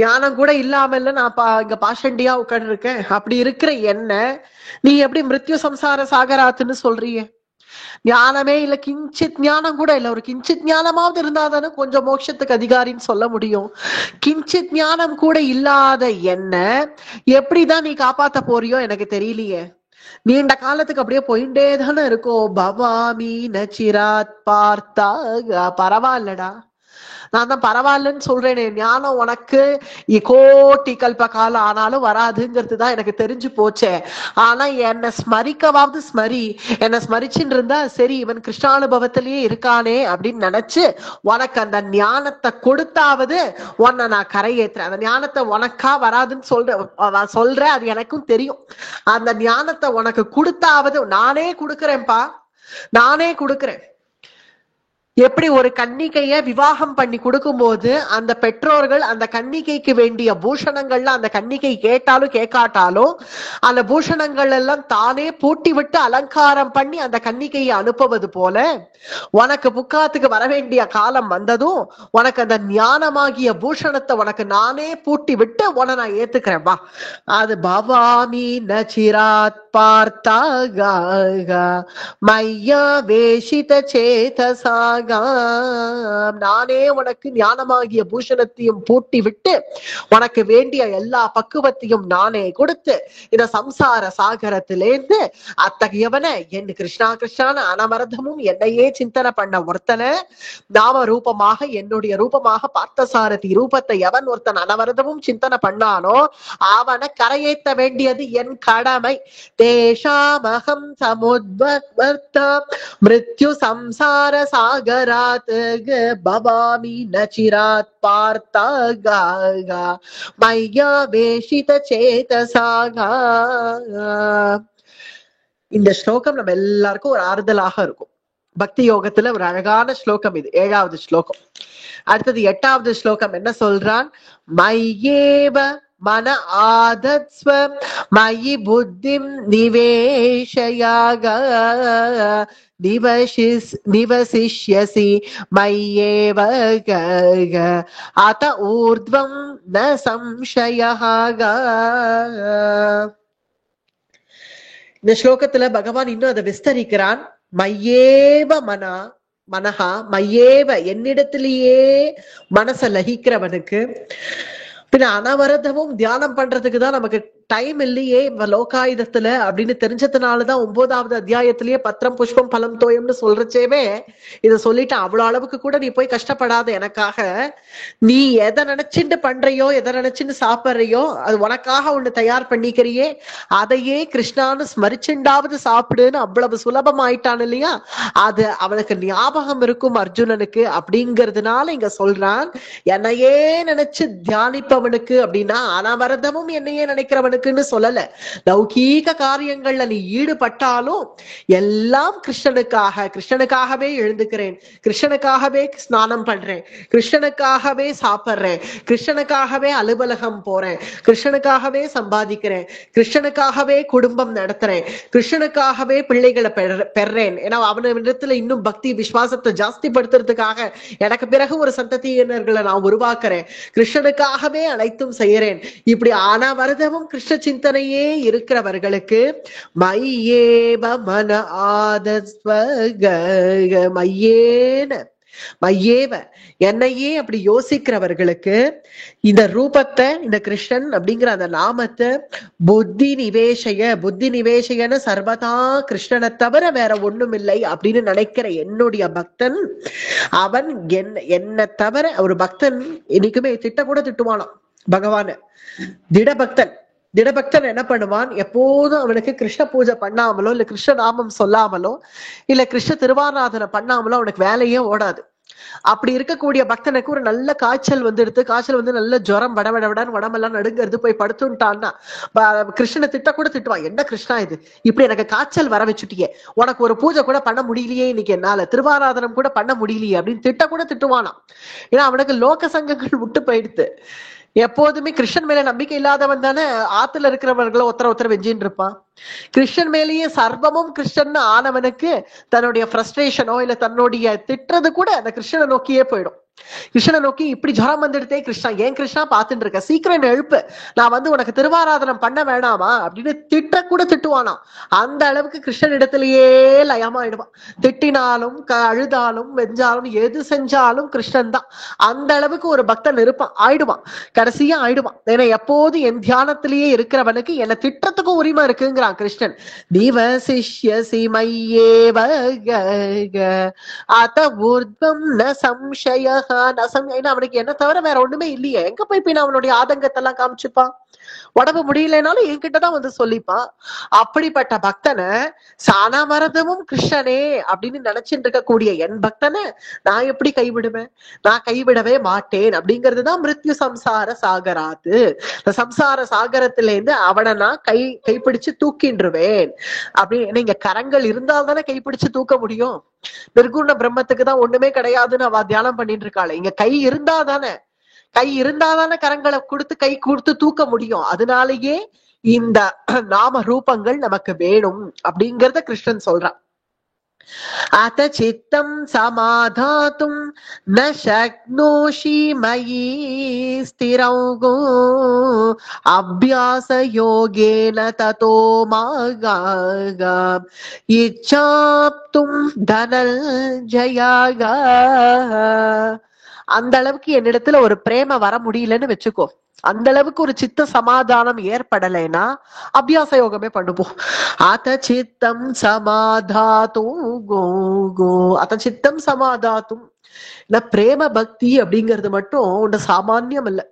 ஞானம் கூட இல்லாம இல்ல நான் இங்க பாஷண்டியா உட்காந்து இருக்கேன். அப்படி இருக்கிற என்ன நீ எப்படி மிருத்யு சம்சார சாகராத்துன்னு சொல்றியே? ஞானமே இல்ல, கிஞ்சித் ஞானம் கூட இல்ல. ஒரு கிஞ்சித் ஞானமாவது இருந்தாதானே கொஞ்சம் மோட்சத்துக்கு அதிகாரின்னு சொல்ல முடியும். கிஞ்சித் ஞானம் கூட இல்லாத என்ன எப்படிதான் நீ காப்பாத்த போறியோ எனக்கு தெரியலையே. நீண்ட காலத்துக்கு அப்படியே போயிட்டே தானே இருக்கும். பவாமி நச்சிராத் பார்த்தா, பரவாயில்லடா, நான் தான் பரவாயில்லன்னு சொல்றேனே. ஞானம் உனக்கு கோட்டி கல்ப காலம் ஆனாலும் வராதுங்கிறது தான் எனக்கு தெரிஞ்சு போச்சே. ஆனா என்னை ஸ்மரிக்கவாவது ஸ்மரி, என்னை ஸ்மரிச்சுன்னு இருந்தா சரி, இவன் கிருஷ்ணானுபவத்திலேயே இருக்கானே அப்படின்னு நினைச்சு உனக்கு அந்த ஞானத்தை கொடுத்தாவது உன்னை நான் கரையேற்றுறேன். அந்த ஞானத்தை உனக்கா வராதுன்னு சொல்றேன், அது எனக்கும் தெரியும். அந்த ஞானத்தை உனக்கு கொடுத்தாவது, நானே கொடுக்குறேன்ப்பா, நானே கொடுக்குறேன். எப்படி ஒரு கன்னிகைய விவாகம் பண்ணி கொடுக்கும் போது அந்த பெற்றோர்கள் அந்த கன்னிகைக்கு வேண்டிய பூஷணங்கள்ல அந்த கன்னிகை கேட்டாலும் கேட்காட்டாலும் அந்த பூஷணங்கள் எல்லாம் தானே பூட்டி விட்டு அலங்காரம் பண்ணி அந்த கன்னிகையை அனுப்புவது போல, உனக்கு புக்காத்துக்கு வர வேண்டிய காலம் வந்ததும் உனக்கு அந்த ஞானமாகிய பூஷணத்தை உனக்கு நானே பூட்டி விட்டு உன நான் ஏத்துக்கிறேன் வா. அது பவாமி நச்சிராத் பார்த்தாக மையா வேஷித சேதசாக, நானே உனக்கு ஞானமாகிய பூஷணத்தையும் பூட்டி விட்டு உனக்கு வேண்டிய எல்லா பக்குவத்தையும் நானே கொடுத்து இந்த சம்சார சாகரத்திலேருந்து அத்தகையவனை என் கிருஷ்ணா கிருஷ்ணான அனவரதமும் என்னையே சிந்தனை பண்ண ஒருத்தனை நாம ரூபமாக, என்னுடைய ரூபமாக பார்த்தசாரதி ரூபத்தை எவன் ஒருத்தன் அனவரதமும் சிந்தனை பண்ணானோ அவனை கரையேற்ற வேண்டியது என் கடமை. தேஷாமகம் சமுத்வர்த்தா மிருத்யு சம்சார சாகராத் பவாமி நச்சிராத் பார்த்தாக மையா வேஷித சேதசாக. இந்த ஸ்லோகம் நம்ம எல்லாருக்கும் ஒரு ஆறுதலாக இருக்கும். பக்தி யோகத்துல ஒரு அழகான ஸ்லோகம் இது, 7வது ஸ்லோகம். அடுத்தது 8வது ஸ்லோகம் என்ன சொல்றான்? மையேவ மன ஆதத்ஸ்வ மயி புத்திம் நிவேஷயாக நிவசிஷ்யசி மய்யேவ அத ஊர்த்வம் ந சம்சயஹ. இந்த ஸ்லோகத்துல பகவான் இன்னும் அதை விஸ்தரிக்கிறான். மையேவ மனா, மனஹா மையேவ என்னிடத்திலேயே மனச லகிக்கிறவனுக்கு பின்ன அனவரதமும் தியானம் பண்றதுக்கு தான் நமக்கு டைம் இல்லையே லோகாயுதத்துல அப்படின்னு தெரிஞ்சதுனாலதான் 9வது அத்தியாயத்திலேயே பத்திரம் புஷ்பம் பலம் தோயம்னு சொல்றச்சேவே இத சொல்லிட்டு அவ்வளவு அளவுக்கு கூட நீ போய் கஷ்டப்படாத எனக்காக. நீ எதை நினைச்சுட்டு பண்றையோ எதை நினைச்சுட்டு சாப்பிட்றையோ அது உனக்காக ஒண்ணு தயார் பண்ணிக்கிறியே, அதையே கிருஷ்ணான்னு ஸ்மரிச்சுண்டாவது சாப்பிடுன்னு அவ்வளவு சுலபமாயிட்டான் இல்லையா. அது அவனுக்கு ஞாபகம் இருக்கும் அர்ஜுனனுக்கு. அப்படிங்கிறதுனால இங்க சொல்றான் என்னையே நினைச்சு தியானிப்பவனுக்கு அப்படின்னா அனவரதமும் என்னையே நினைக்கிறவனுக்குன்னு சொல்லல. லௌகீக காரியங்கள்ல நீ ஈடுபட்டாலும் எல்லாம் கிருஷ்ணனுக்காக, கிருஷ்ணனுக்காகவே எழுந்துக்கிறேன், கிருஷ்ணனுக்காகவே ஸ்நானம் பண்றேன், கிருஷ்ணனுக்காகவே சாப்பிட்றேன், கிருஷ்ணனுக்காகவே அலுவலகம் போறேன், கிருஷ்ணனுக்காகவே சம்பாதிக்கிறேன், கிருஷ்ணனுக்காகவே குடும்பம் நடத்துறேன், கிருஷ்ணனுக்காகவே பிள்ளைகளை பெறேன். ஏன்னா அவனிடத்துல இன்னும் பக்தி விசுவாசத்தை ஜாஸ்தி படுத்துறதுக்காக எனக்கு பிறகு ஒரு சந்ததியினர்களை நான் உருவாக்குறேன், கிருஷ்ணனுக்காகவே அனைத்தும் செய்யறேன். இப்படி அனவரதமும் கிருஷ்ண சிந்தனையே இருக்கிறவர்களுக்கு மையேவ மன ஆதஸ்வக மையேன மையேவ என்னையே அப்படி யோசிக்கிறவர்களுக்கு இந்த ரூபத்தை, இந்த கிருஷ்ணன் அப்படிங்கிற அந்த நாமத்தை புத்தி நிவேஷையன்னு சர்வதா கிருஷ்ணனை தவிர வேற ஒண்ணும் இல்லை அப்படின்னு நினைக்கிற என்னுடைய பக்தன், அவன் என்ன தவிர ஒரு பக்தன் என்னைக்குமே திட்ட கூட திட்டுவானாம் பகவான. திடபக்தன் என்ன பண்ணுவான், எப்போதும் அவனுக்கு கிருஷ்ண பூஜை பண்ணாமலோ இல்ல கிருஷ்ண நாமம் சொல்லாமலோ இல்ல கிருஷ்ண திருவாராதனை பண்ணாமலோ அவனுக்கு வேலையே ஓடாது. அப்படி இருக்கக்கூடிய பக்தனுக்கு ஒரு நல்ல காய்ச்சல் வந்து நல்ல ஜுரம் வடவடன்னு உடம்பெல்லாம் நடுங்கிறது, போய் படுத்துட்டான்னா கிருஷ்ணனை கூட திட்டுவான். என்ன கிருஷ்ணா இது இப்படி எனக்கு காய்ச்சல் வர வச்சுட்டியே, உனக்கு ஒரு பூஜை கூட பண்ண முடியலையே, இன்னைக்கு என்னால திருவாராதனம் கூட பண்ண முடியலையே அப்படின்னு கூட திட்டுவானாம். ஏன்னா அவனுக்கு லோக சங்கங்கள் விட்டு போயிடுது. எப்போதுமே கிருஷ்ணன் மேல நம்பிக்கை இல்லாதவன் தானே ஆத்துல இருக்கிறவர்களை ஒருத்தர வெஞ்சின்னு இருப்பான். கிருஷ்ணன் மேலேயே சர்வமும் கிருஷ்ணன் ஆனவனுக்கு தன்னுடைய ஃப்ரஸ்ட்ரேஷனோ இல்ல தன்னுடைய திட்டுறது கூட அந்த கிருஷ்ணனை நோக்கியே போயிடும். கிருஷ்ணனை நோக்கி இப்படி ஜுரம் வந்துடுதே கிருஷ்ணா, ஏன் கிருஷ்ணா பாத்துட்டு இருக்க, சீக்கிரம் எழுப்பு, நான் உனக்கு திருவாராதனம் பண்ண வேணாமா அப்படின்னு கூட திட்டுவானாம். அந்த அளவுக்கு கிருஷ்ணன் இடத்திலேயே லயமாயிடுவான். திட்டினாலும் அழுதாலும் வெஞ்சாலும் எது செஞ்சாலும் கிருஷ்ணன் தான். அந்த அளவுக்கு ஒரு பக்தன் ஆயிடுவான், கடைசியா ஆயிடுவான். ஏன்னா எப்போது என் தியானத்திலேயே இருக்கிறவனுக்கு என்ன திட்டத்துக்கும் உரிமை இருக்குங்கிறான் கிருஷ்ணன். நிவசிஷ்யசி மையேவ அத ஊர்த்வம் ந சம்சய. அவனுக்கு என்ன தவிர வேற ஒண்ணுமே இல்லையே, எங்க போய் அவனுடைய ஆதங்கத்தை எல்லாம் காமிச்சுப்பான், உடம்பு முடியலனாலும் என்கிட்டதான் வந்து சொல்லிப்பான். அப்படிப்பட்ட பக்தனை சானாவரதமும் கிருஷ்ணனே அப்படின்னு நினைச்சுட்டு இருக்கக்கூடிய என் பக்தனை நான் எப்படி கைவிடுவேன், நான் கைவிடவே மாட்டேன். அப்படிங்கிறதுதான் மிருத்யு சம்சார சாகராத்து. இந்த சம்சார சாகரத்துல இருந்து அவனை நான் கைப்பிடிச்சு தூக்கின்றுவேன் அப்படின்னு. இங்க கரங்கள் இருந்தால் தானே கைப்பிடிச்சு தூக்க முடியும். நிர்குண பிரம்மத்துக்கு தான் ஒண்ணுமே கிடையாதுன்னு அவ தியானம் பண்ணிட்டு இருக்காள். இங்க கை இருந்தாதானே கரங்களை கொடுத்து தூக்க முடியும். அதனாலேயே இந்த நாம ரூபங்கள் நமக்கு வேணும் அப்படிங்கறத கிருஷ்ணன் சொல்றான். அத சித்தம் சமாதாத்தும் ந சக்னோஷி மயி ஸ்திரௌகோ அபியாச யோகேன ததோ மாகா இச்சாப்தும் தனஞ்சயாக. அந்த அளவுக்கு என்னிடத்துல ஒரு பிரேம வர முடியலன்னு வச்சுக்கோ, அந்த அளவுக்கு ஒரு சித்த சமாதானம் ஏற்படலைன்னா அபியாச யோகமே பண்ணுவோம். அத சித்தம் சமாதாத்தும் கோ அத சித்தம் சமாதாத்தும். பிரேம பக்தி அப்படிங்கிறது மட்டும் ஒன்று சாமான்யம் இல்லை,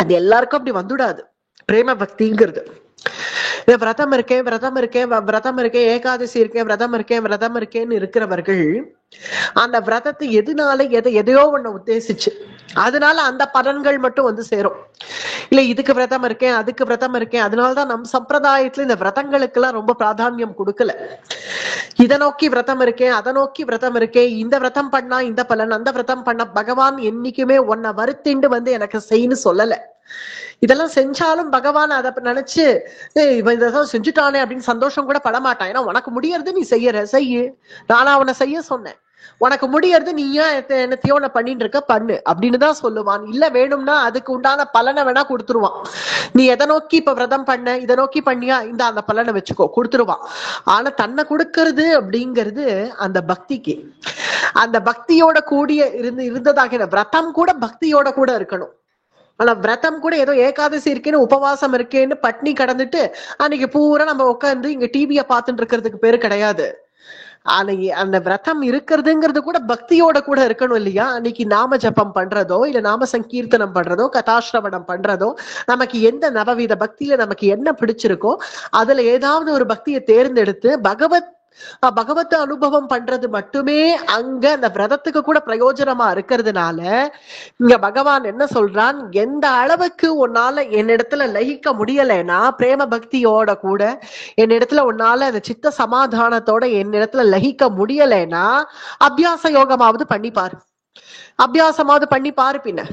அது எல்லாருக்கும் அப்படி வந்துடாது. பிரேம பக்திங்கிறது விரதம் இருக்கேன், ஏகாதசி இருக்கேன், விரதம் இருக்கேன்னு இருக்கிறவர்கள் அந்த விரதத்தை எதுனால எதையோ ஒண்ணு உத்தேசிச்சு அதனால அந்த பலன்கள் மட்டும் வந்து சேரும். இல்ல இதுக்கு விரதம் இருக்கேன், அதுக்கு விரதம் இருக்கேன், அதனாலதான் நம் சம்பிரதாயத்துல இந்த விரதங்களுக்கு எல்லாம் ரொம்ப பிராதானியம் கொடுக்கல. இதை நோக்கி விரதம் இருக்கேன், அதை நோக்கி விரதம் இருக்கேன், இந்த விரதம் பண்ணா இந்த பலன், அந்த விரதம் பண்ண பகவான் என்னைக்குமே உன்னை வருத்திண்டு வந்து எனக்கு செய்யு சொல்லல. இதெல்லாம் செஞ்சாலும் பகவான் அதை நினைச்சு இவன் இதெல்லாம் செஞ்சுட்டானே அப்படின்னு சந்தோஷம் கூட படமாட்டான். ஏன்னா உனக்கு முடியறது நீ செய்யற செய்யு, நானா அவனை செய்ய சொன்னேன், உனக்கு முடியறது நீயா என்னத்தையோ ஒண்ணு பண்ணிட்டு இருக்க பண்ணு அப்படின்னு தான் சொல்லுவான். இல்ல வேணும்னா அதுக்கு உண்டான பலனை வேணா கொடுத்துருவான். நீ எதை நோக்கி இப்ப விரதம் பண்ண, இதை நோக்கி பண்ணியா, இந்த அந்த பலனை வச்சுக்கோ கொடுத்துருவான். ஆனா தன்னை கொடுக்கறது அப்படிங்கிறது அந்த பக்திக்கு, அந்த பக்தியோட கூடிய இருந்ததாக விரதம் கூட பக்தியோட கூட இருக்கணும். ஆனா விரதம் கூட ஏதோ ஏகாதசி இருக்கேன்னு உபவாசம் இருக்கேன்னு பட்னி கடந்துட்டு அன்னைக்கு பூரா நம்ம உட்காந்து இங்க டிவிய பார்த்துட்டு இருக்கிறதுக்கு பேரு கிடையாது. அந்த விரதம் இருக்கிறதுங்கிறது கூட பக்தியோட கூட இருக்கணும் இல்லையா? அன்னைக்கு நாம ஜபம் பண்றதோ இல்ல நாம சங்கீர்த்தனம் பண்றதோ கதாசிரவணம் பண்றதோ நமக்கு எந்த நவவித பக்தியில நமக்கு என்ன பிடிச்சிருக்கோ அதுல ஏதாவது ஒரு பக்தியை தேர்ந்தெடுத்து பகவத் அனுபவம் பண்றது மட்டுமே அங்க அந்த விரதத்துக்கு கூட பிரயோஜனமா இருக்கிறதுனால இங்க பகவான் என்ன சொல்றான், எந்த அளவுக்கு உன்னால என்னிடத்துல லயிக்க முடியலைன்னா பிரேம பக்தியோட கூட என்னிடத்துல உன்னால அந்த சித்த சமாதானத்தோட என்னிடத்துல லயிக்க முடியலைன்னா அபியாச யோகமாவது பண்ணிப்பாரு, அபியாசமாவது பண்ணிப்பாரு. பின்ன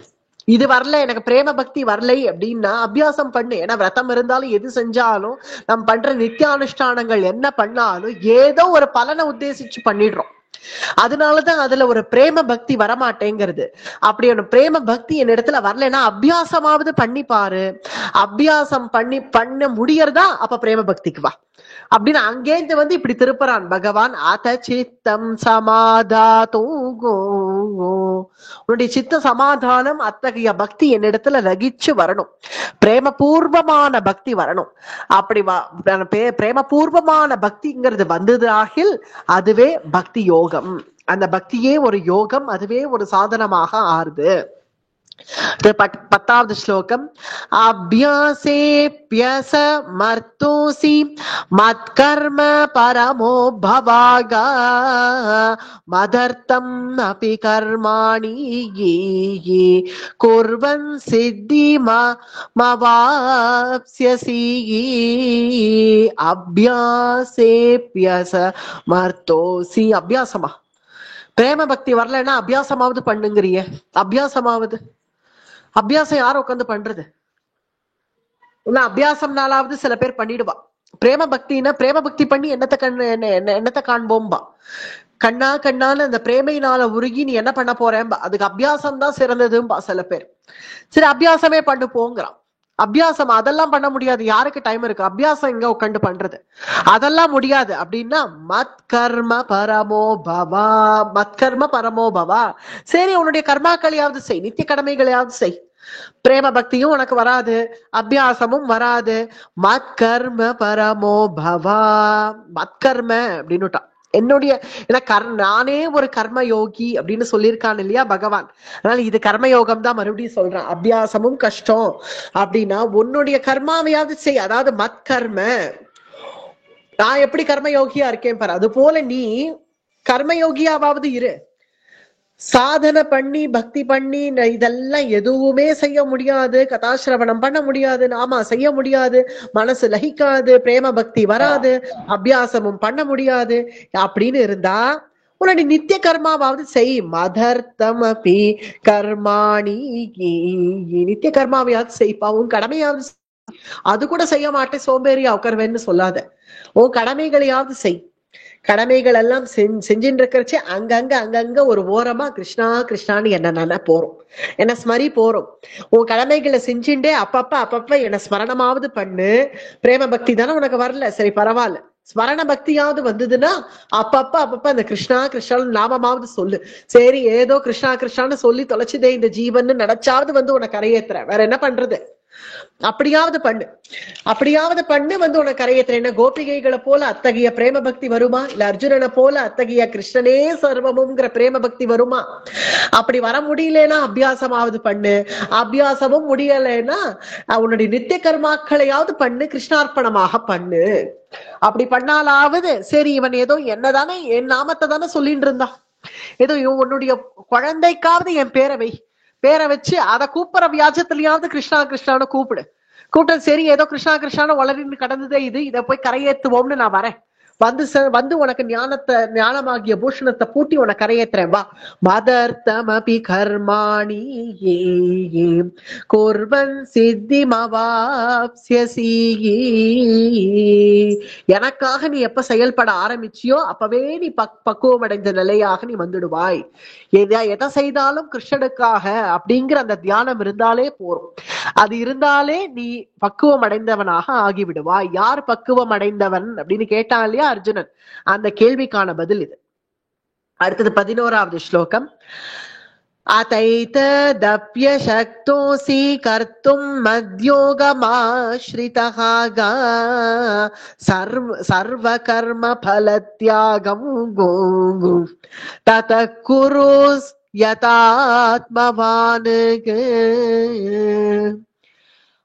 இது வரல, எனக்கு பிரேம பக்தி வரலை அப்படின்னா அபியாசம் பண்ணு. ஏன்னா விரதம் இருந்தாலும் எது செஞ்சாலும் நம்ம பண்ற நித்தியானுஷ்டானங்கள் என்ன பண்ணாலும் ஏதோ ஒரு பலனை உத்தேசிச்சு பண்ணிடுறோம். அதனாலதான் அதுல ஒரு பிரேம பக்தி வரமாட்டேங்கிறது. அப்படி ஒரு பிரேம பக்தி என் இடத்துல வரலைன்னா அபியாசமாவது பண்ணி பாரு. அபியாசம் பண்ண முடியறதா அப்ப பிரேம பக்திக்கு வா அப்படின்னு அங்கேந்து இப்படி திருப்புறான் பகவான். அத சித்தம் சமாதாதோ, உன்னுடைய சித்த சமாதானம் அத்தகைய பக்தி என்னிடத்துல ரகிச்சு வரணும், பிரேமபூர்வமான பக்தி வரணும். அப்படி பிரேமபூர்வமான பக்திங்கிறது வந்தது ஆகில் அதுவே பக்தி யோகம். அந்த பக்தியே ஒரு யோகம், அதுவே ஒரு சாதனமாக ஆறுது. 10வது ஸ்லோகம். அபியாசேப்யச மர்த்தோசி மத்கர்ம பரமோ பவாகா மதர்த்தம் அபி கர்மாணி குர்வன் சித்தி மவாப்ஸ்யசி. அபியாசேப்யச மர்த்தோசி. அபியாசமா பிரேம பக்தி வரலன்னா அபியாசமாவது பண்ணுங்கிறிய. அபியாசம் யாரும் உட்காந்து பண்றது இல்ல. அபியாசம்னாலாவது சில பேர் பண்ணிடுவா. பிரேம பக்தினா பிரேம பக்தி பண்ணி என்னத்தை காண்போம்பா. கண்ணான்னு அந்த பிரேமையினால உருகி நீ என்ன பண்ண போறேன்பா. அதுக்கு அபியாசம் தான் சிறந்ததும்பா சில பேர். சரி அபியாசமே பண்ணு போங்கிறான். அபியாசம் அதெல்லாம் பண்ண முடியாது, யாருக்கு டைம் இருக்கு? அபியாசம் எங்க உட்காந்து பண்றது? அதெல்லாம் முடியாது அப்படின்னா மத்கர்ம பரமோ பவா. சரி உன்னுடைய கர்மாக்களையாவது செய், நித்திய கடமைகளையாவது செய். பிரேம பக்தியும் உனக்கு வராது, அபியாசமும் வராது. மத்கர்ம பரமோ பவா. மத்கர்ம அப்படின்னுட்டான். நானே ஒரு கர்ம யோகி அப்படின்னு சொல்லியிருக்கான் இல்லையா பகவான். அதனால இது கர்மயோகம் தான் மறுபடியும் சொல்றான். அபியாசமும் கஷ்டம் அப்படின்னா உன்னுடைய கர்மாவையாவது செய். அதாவது மத்கர்ம, நான் எப்படி கர்மயோகியா இருக்கேன் பாரு, அது போல நீ கர்மயோகியாவது இரு. சாதனை பண்ணி பக்தி பண்ணி இதெல்லாம் எதுவுமே செய்ய முடியாது, கதாசிரவணம் பண்ண முடியாது, நாம செய்ய முடியாது, மனசு லகிக்காது, பிரேம பக்தி வராது, அபியாசமும் பண்ண முடியாது அப்படின்னு இருந்தா உன்னுடைய நித்திய கர்மாவாவது செய். மதர்த்தம் அப்பி கர்மாணி. நித்திய கர்மாவையாவது செய்ப்பா, உன் கடமையாவது. அது கூட செய்ய மாட்டேன் சோம்பேறியா உட்கார்வேன்னு சொல்லாத. உன் கடமைகளையாவது செய். கடமைகள் எல்லாம் செஞ்சுட்டு இருக்கிறச்சே அங்கங்க ஒரு ஓரமா கிருஷ்ணா கிருஷ்ணான்னு என்ன போறோம், என்ன ஸ்மரி போறோம். உன் கடமைகளை செஞ்சுட்டே அப்பப்ப என்ன ஸ்மரணமாவது பண்ணு. பிரேம பக்தி தானே உனக்கு வரல, சரி பரவாயில்ல. ஸ்மரண பக்தியாவது வந்ததுன்னா அப்பப்ப அந்த கிருஷ்ணா கிருஷ்ணான்னு நாமமாவது சொல்லு. சரி ஏதோ கிருஷ்ணா கிருஷ்ணான்னு சொல்லி தொலைச்சுதே இந்த ஜீவன் நினைச்சாவது உனக்கு கரையேத்துற, வேற என்ன பண்றது? அப்படியாவது பண்ணு உனக்கு கரையேற்ற. என்ன கோபிகைகளை போல அத்தகைய பிரேம பக்தி வருமா? இல்ல அர்ஜுனனை போல அத்தகைய கிருஷ்ணனே சர்வமுங்கிற பிரேம பக்தி வருமா? அப்படி வர முடியலன்னா அபியாசமாவது பண்ணு. அபியாசமும் முடியலைன்னா உன்னுடைய நித்திய கர்மாக்களையாவது பண்ணு, கிருஷ்ணார்ப்பணமாக பண்ணு. அப்படி பண்ணாலாவது சரி இவன் ஏதோ என்னதானே என் நாமத்தை தானே சொல்லிட்டு இருந்தான், ஏதோ உன்னுடைய குழந்தைக்காவது என் பேரை வச்சு அதை கூப்பிடுற வியாஜத்திலேயாவது கிருஷ்ணா கிருஷ்ணான்னு கூப்பிட்டு சரி ஏதோ கிருஷ்ணா கிருஷ்ணான்னு வளரின்னு கடந்ததே இதை போய் கரையேத்துவோம்னு நான் வரேன். வந்து உனக்கு ஞானமாகிய பூஷணத்தை பூட்டி உனக்கு கரையேத்துறேன் வா. மதர்த்தமபி கர்மாணி குர்வன் சித்திமவாப்ஸ்யசி. எனக்காக நீ எப்ப செயல்பட ஆரம்பிச்சியோ அப்பவே நீ பக்குவம் அடைந்த நிலையாக நீ வந்துடுவாய். எதை செய்தாலும் கிருஷ்ணனுக்காக அப்படிங்கிற அந்த தியானம் இருந்தாலே போறோம். அது இருந்தாலே நீ பக்குவம் அடைந்தவனாக ஆகிவிடுவாய். யார் பக்குவம் அடைந்தவன் அப்படின்னு கேட்டான் இல்லையா அர்ஜுனன், அந்த கேள்விக்கான பதில் இது. அடுத்தது 11வது ஸ்லோகம். அதைதப்யசக்தோசி கர்த்தும் மத்யோகமாஸ்ரிதஹ சர்வ கர்ம பலத்யாகம் தத குரு யதாத்மவான்.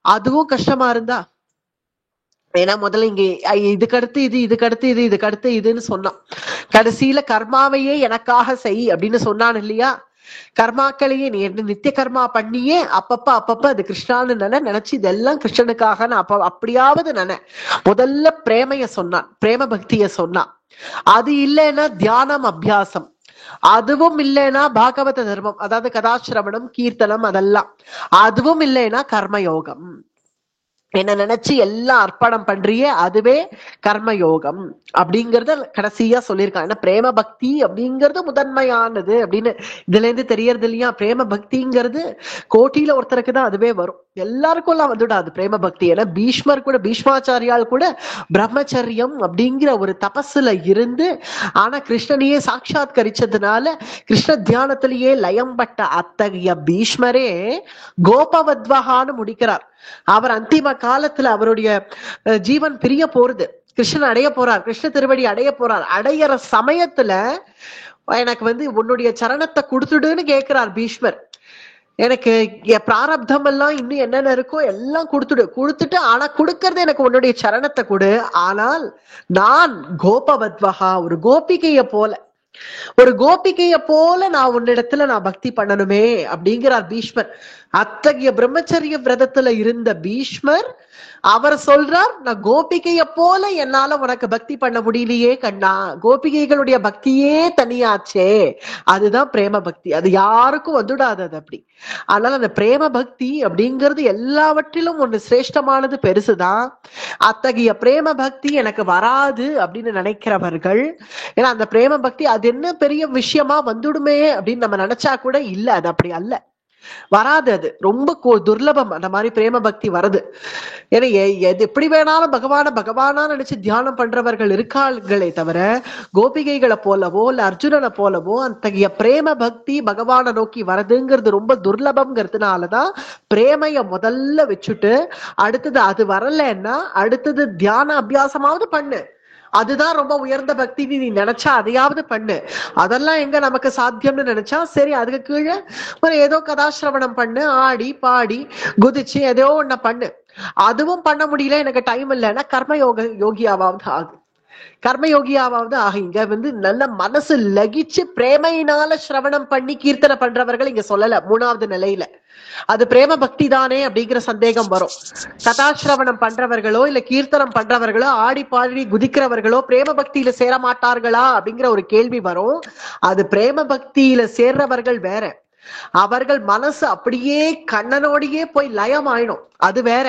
அதுவும் கஷ்டமா இருந்தா, ஏன்னா முதல்ல இங்க இதுக்கடுத்து இதுக்கடுத்து இதுன்னு சொன்னான். கடைசியில கர்மாவையே எனக்காக செய் அப்படின்னு சொன்னான் இல்லையா. கர்மாக்களையே நீ நித்திய கர்மா பண்ணியே அப்பப்ப அது கிருஷ்ணான்னு நினைச்சு இதெல்லாம் கிருஷ்ணனுக்காக அப்படியாவது முதல்ல பிரேமைய சொன்னான், பிரேம பக்திய சொன்னான். அது இல்லைன்னா தியானம் அபியாசம், அதுவும் இல்லைன்னா பாகவத தர்மம், அதாவது கதாசிரவணம் கீர்த்தனம், அதெல்லாம் அதுவும் இல்லைன்னா கர்மயோகம். என்ன நினைச்சு எல்லாம் அர்ப்பணம் பண்றியே அதுவே கர்மயோகம் அப்படிங்கறத கடைசியா சொல்லியிருக்காங்க. ஏன்னா பிரேம பக்தி அப்படிங்கிறது முதன்மையானது அப்படின்னு இதுல இருந்து தெரியறது இல்லையா. பிரேம பக்திங்கிறது கோட்டியில ஒருத்தருக்கு தான் அதுவே வரும், எல்லாருக்கும் எல்லாம் வந்துடாது பிரேம பக்தி. ஏன்னா பீஷ்மர் கூட, பீஷ்மாச்சாரியால் கூட பிரம்மச்சரியம் அப்படிங்கிற ஒரு தபஸ்ல இருந்து ஆனா கிருஷ்ணனையே சாட்சாத்கரிச்சதுனால கிருஷ்ண தியானத்திலேயே லயம் பட்ட அத்தகைய பீஷ்மரே கோபவத்வகான்னு முடிக்கிறார். அவர் அந்திம காலத்துல அவருடைய ஜீவன் பிரிய போறது, கிருஷ்ணன் அடைய போறார், கிருஷ்ண திருவடி அடைய போறார். அடையிற சமயத்துல எனக்கு உன்னுடைய சரணத்தை கொடுத்துடுன்னு கேட்கிறார் பீஷ்மர். எனக்கு பிராரப்தம் எல்லாம் இன்னும் என்னென்ன இருக்கோ எல்லாம் கொடுத்துட்டு ஆனா கொடுக்கறது எனக்கு உன்னுடைய சரணத்தை கொடு. ஆனால் நான் கோபவத்வகா, ஒரு கோபிகைய போல நான் உன்னிடத்துல நான் பக்தி பண்ணணுமே அப்படிங்கிறார் பீஷ்மர். அத்தகைய பிரம்மச்சரிய விரதத்துல இருந்த பீஷ்மர் அவர் சொல்றார், நான் கோபிகைய போல என்னால உனக்கு பக்தி பண்ண முடியலையே கண்ணா, கோபிகைகளுடைய பக்தியே தனியாச்சே, அதுதான் பிரேம பக்தி, அது யாருக்கும் வந்துடாது அது அப்படி. அதனால அந்த பிரேம பக்தி அப்படிங்கிறது எல்லாவற்றிலும் ஒண்ணு சிரேஷ்டமானது, பெருசுதான். அத்தகைய பிரேம பக்தி எனக்கு வராது அப்படின்னு நினைக்கிறவர்கள், ஏன்னா அந்த பிரேம பக்தி அது என்ன பெரிய விஷயமா வந்துடுமே அப்படின்னு நம்ம நினைச்சா கூட இல்ல, அது அப்படி அல்ல, வராது. அது ரொம்ப துர்லபம் அந்த மாதிரி பிரேம பக்தி வருது. ஏன்னா எது எப்படி வேணாலும் பகவானா நினைச்சு தியானம் பண்றவர்கள் இருக்காங்களே தவிர கோபிகைகளை போலவோ இல்ல அர்ஜுனனை போலவோ அத்தகைய பிரேம பக்தி பகவானை நோக்கி வரதுங்கிறது ரொம்ப துர்லபம்ங்கிறதுனாலதான் பிரேமைய முதல்ல வச்சுட்டு அடுத்தது அது வரலன்னா அடுத்தது தியான அபியாசமாவது பண்ணு, அதுதான் ரொம்ப உயர்ந்த பக்தி, நீ நினைச்சா அதையாவது பண்ணு. அதெல்லாம் எங்க நமக்கு சாத்தியம்னு நினைச்சா சரி அதுக்கு கீழே ஒரு ஏதோ கதாசிரவணம் பண்ணு, ஆடி பாடி குதிச்சு ஏதோ ஒன்ன பண்ணு. அதுவும் பண்ண முடியல, எனக்கு டைம் இல்லைன்னா யோகியாவது ஆக. இங்க நல்ல மனசு லகிச்சு பிரேமையினால சிரவணம் பண்ணி கீர்த்தனை பண்றவர்கள் இங்க சொல்லல. 3வது நிலையில அது பிரேம பக்தி தானே அப்படிங்கிற சந்தேகம் வரும். கதாசிரவணம் பண்றவர்களோ இல்ல கீர்த்தனம் பண்றவர்களோ ஆடி பாடி குதிக்கிறவர்களோ பிரேம பக்தியில சேர மாட்டார்களா அப்படிங்கிற ஒரு கேள்வி வரும். அது பிரேம பக்தியில சேர்றவர்கள் வேற, அவர்கள் மனசு அப்படியே கண்ணனோடையே போய் லயம் ஆயிடும், அது வேற.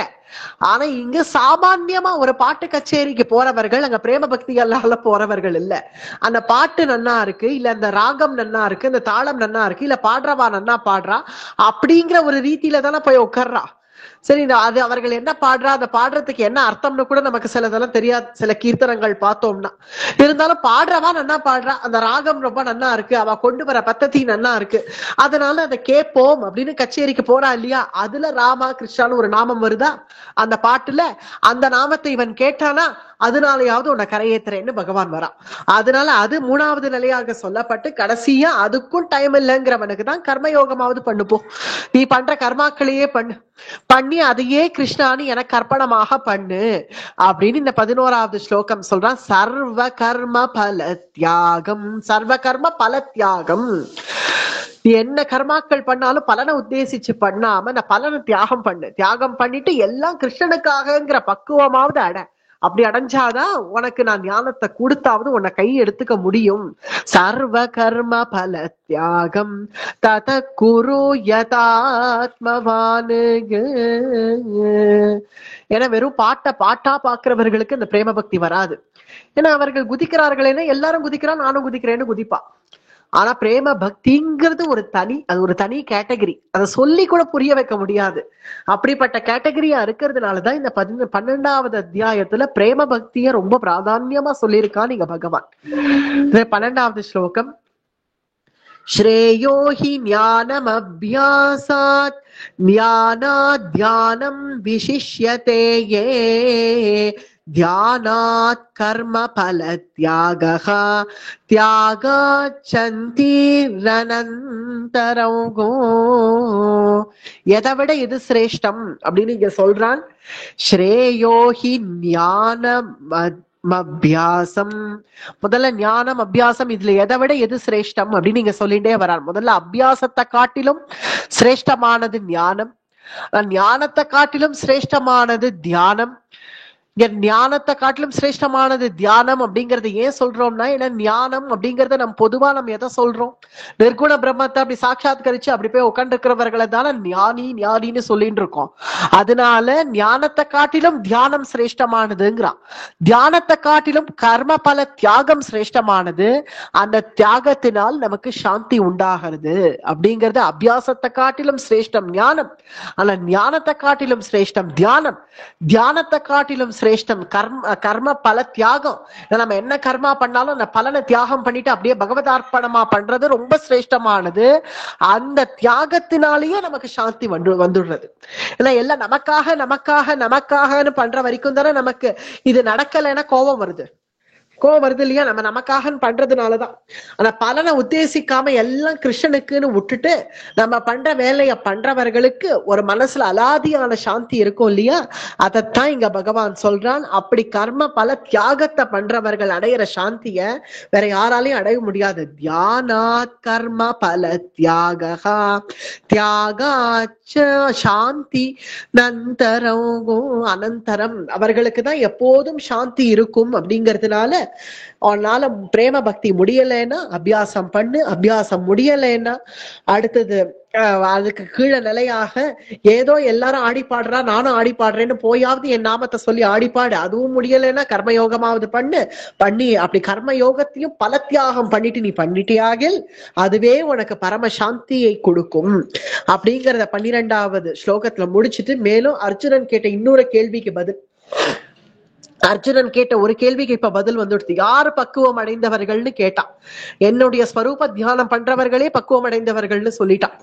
ஆனா இங்க சாமான்யமா ஒரு பாட்டு கச்சேரிக்கு போறவர்கள் அங்க பிரேம பக்தி எல்லாம் போறவர்கள் இல்ல. அந்த பாட்டு நன்னா இருக்கு, இல்ல அந்த ராகம் நன்னா இருக்கு, இந்த தாளம் நன்னா இருக்கு, இல்ல பாடுறவா நன்னா பாடுறா அப்படிங்கிற ஒரு ரீதியில தானே போய் உட்கார்றா. சரி, அது அவர்கள் என்ன பாடுறா, அந்த பாடுறதுக்கு என்ன அர்த்தம்னு கூட நமக்கு சிலதெல்லாம் தெரியாது, சில கீர்த்தனங்கள் பார்த்தோம்னா. இருந்தாலும் பாடுறவா நன்னா பாடுறா, அந்த ராகம் ரொம்ப நன்னா இருக்கு, அவ கொண்டு வர பத்ததி நன்னா இருக்கு, அதனால அதை கேட்போம் அப்படின்னு கச்சேரிக்கு போறா இல்லையா. அதுல ராமா கிருஷ்ணான்னு ஒரு நாமம் வருதா அந்த பாட்டுல, அந்த நாமத்தை இவன் கேட்டானா அதனாலயாவது உன்னை கரையேத்துறேன்னு பகவான் வரான். அதனால அது 3வது நிலையாக சொல்லப்பட்டு கடைசியா அதுக்கும் டைம் இல்லைங்கிறவனுக்கு தான் கர்மயோகமாவது பண்ணுப்போ, நீ பண்ற கர்மாக்களையே பண்ணி அதையே கிருஷ்ணானு எனக்கு அர்ப்பணமாக பண்ணு அப்படின்னு இந்த 11வது ஸ்லோகம் சொல்றான். சர்வ கர்ம பல தியாகம், சர்வ கர்ம பல தியாகம். நீ என்ன கர்மாக்கள் பண்ணாலும் பலனை உத்தேசிச்சு பண்ணாம நான் பலனை தியாகம் பண்ணிட்டு எல்லாம் கிருஷ்ணனுக்காகங்கிற பக்குவமாவது அட, அப்படி அடைஞ்சாதான் உனக்கு நான் ஞானத்தை கொடுத்தாவது உன்னை கை எடுத்துக்க முடியும். சர்வ கர்ம பல தியாகம் தத குரு யதாத்மவான். ஏன்னா வெறும் பாட்டா பாக்குறவர்களுக்கு இந்த பிரேம பக்தி வராது. ஏன்னா அவர்கள் குதிக்கிறார்களேன்னா எல்லாரும் குதிக்கிறான், நானும் குதிக்கிறேன்னு குதிப்பா. ஆனா பிரேம பக்திங்கிறது ஒரு தனி கேட்டகரி. அதை சொல்லி கூட புரிய வைக்க முடியாது. அப்படிப்பட்ட கேட்டகரியா இருக்கிறதுனாலதான் இந்த 12வது அத்தியாயத்துல பிரேம பக்திய ரொம்ப பிராதான்யமா சொல்லியிருக்கான் இங்க பகவான். 12வது ஸ்லோகம். ஸ்ரேயோ ஹி ஞானம் அபியாசாத் ஞானாத் தியானம் விசிஷ்யதே யே தியானாத் கர்ம பல தியாகஹ தியாகாத் சந்தீரனந்தரங்கோ. எதை விட எது சிரேஷ்டம் அப்படின்னு இங்க சொல்றான். ஸ்ரேயோஹி ஞானம் அபியாசம். முதல்ல ஞானம் அபியாசம், இதுல எதை விட எது சிரேஷ்டம் அப்படின்னு நீங்க சொல்லிட்டே வரான். முதல்ல அபியாசத்தை காட்டிலும் சிரேஷ்டமானது ஞானம், ஞானத்தை காட்டிலும் சிரேஷ்டமானது தியானம். இங்க ஞானத்தை காட்டிலும் சிரேஷ்டமானது தியானம் அப்படிங்கறது ஏன் சொல்றோம்னா, ஏன்னா ஞானம் அப்படிங்கறத பொதுவா நம்ம எதை சொல்றோம், நிர்குண பிரம்மத்தை அப்படி சாட்சாத்கரிச்சு அப்படி போய் உட்கார்ந்து இருக்கிறவர்களை தானே ஞானின்னு சொல்லிட்டு இருக்கோம். அதனால ஞானத்தை காட்டிலும் தியானம் சிரேஷ்டமானதுங்கிறான். தியானத்தை காட்டிலும் கர்ம பல தியாகம் சிரேஷ்டமானது. அந்த தியாகத்தினால் நமக்கு சாந்தி உண்டாகிறது அப்படிங்கிறது. அபியாசத்தை காட்டிலும் சிரேஷ்டம் ஞானம், ஆனா ஞானத்தை காட்டிலும் சிரேஷ்டம் தியானம். தியானத்தை காட்டிலும் சிரேஷ்டம் கர்ம பல தியாகம். நம்ம என்ன கர்மா பண்ணாலும் அந்த பலனை தியாகம் பண்ணிட்டு அப்படியே பகவதார்ப்பணமா பண்றது ரொம்ப சிரேஷ்டமானது. அந்த தியாகத்தினாலேயே நமக்கு சாந்தி வந்துடுறது. ஏன்னா எல்லாம் நமக்காகன்னு பண்ற வரைக்கும் தானே நமக்கு இது நடக்கலைன்னா கோபம் வருது இல்லையா? நமக்காக பண்றதுனாலதான். ஆனா பலனை உத்தேசிக்காம எல்லாம் கிருஷ்ணனுக்குன்னு விட்டுட்டு நம்ம பண்ற வேலைய பண்றவர்களுக்கு ஒரு மனசுல அலாதியான சாந்தி இருக்கும் இல்லையா? அதைத்தான் இங்க பகவான் சொல்றான். அப்படி கர்ம பல தியாகத்தை பண்றவர்கள் அடையிற சாந்திய வேற யாராலையும் அடைய முடியாது. தியானாத் கர்ம பல தியாகா தியாகாச்ச சாந்தி அனந்தரம். அவர்களுக்கு தான் எப்போதும் சாந்தி இருக்கும். அப்படிங்கிறதுனால அவனால பிரேம பக்தி முடியலைன்னா அபியாசம் பண்ணு, அபியாசம் முடியலைன்னா அடுத்தது அதுக்கு கீழே நிலையாக ஏதோ எல்லாரும் ஆடி பாடுறா நானும் ஆடி பாடுறேன்னு போயாவது என் நாமத்தை சொல்லி ஆடிப்பாடு. அதுவும் முடியலைன்னா கர்மயோகமாவது பண்ணி அப்படி கர்மயோகத்தையும் பல தியாகம் பண்ணிட்டு நீ பண்ணிட்டியாகில் அதுவே உனக்கு பரம சாந்தியை கொடுக்கும் அப்படிங்கிறத 12வது ஸ்லோகத்துல முடிச்சுட்டு மேலும் அர்ஜுனன் கேட்ட இன்னொரு கேள்விக்கு பதில். அர்ஜுனன் கேட்ட ஒரு கேள்விக்கு இப்ப பதில் வந்துடுது. யாரு பக்குவம் அடைந்தவர்கள்னு கேட்டான். என்னுடைய ஸ்வரூப தியானம் பண்றவர்களே பக்குவம் அடைந்தவர்கள்னு சொல்லிட்டான்,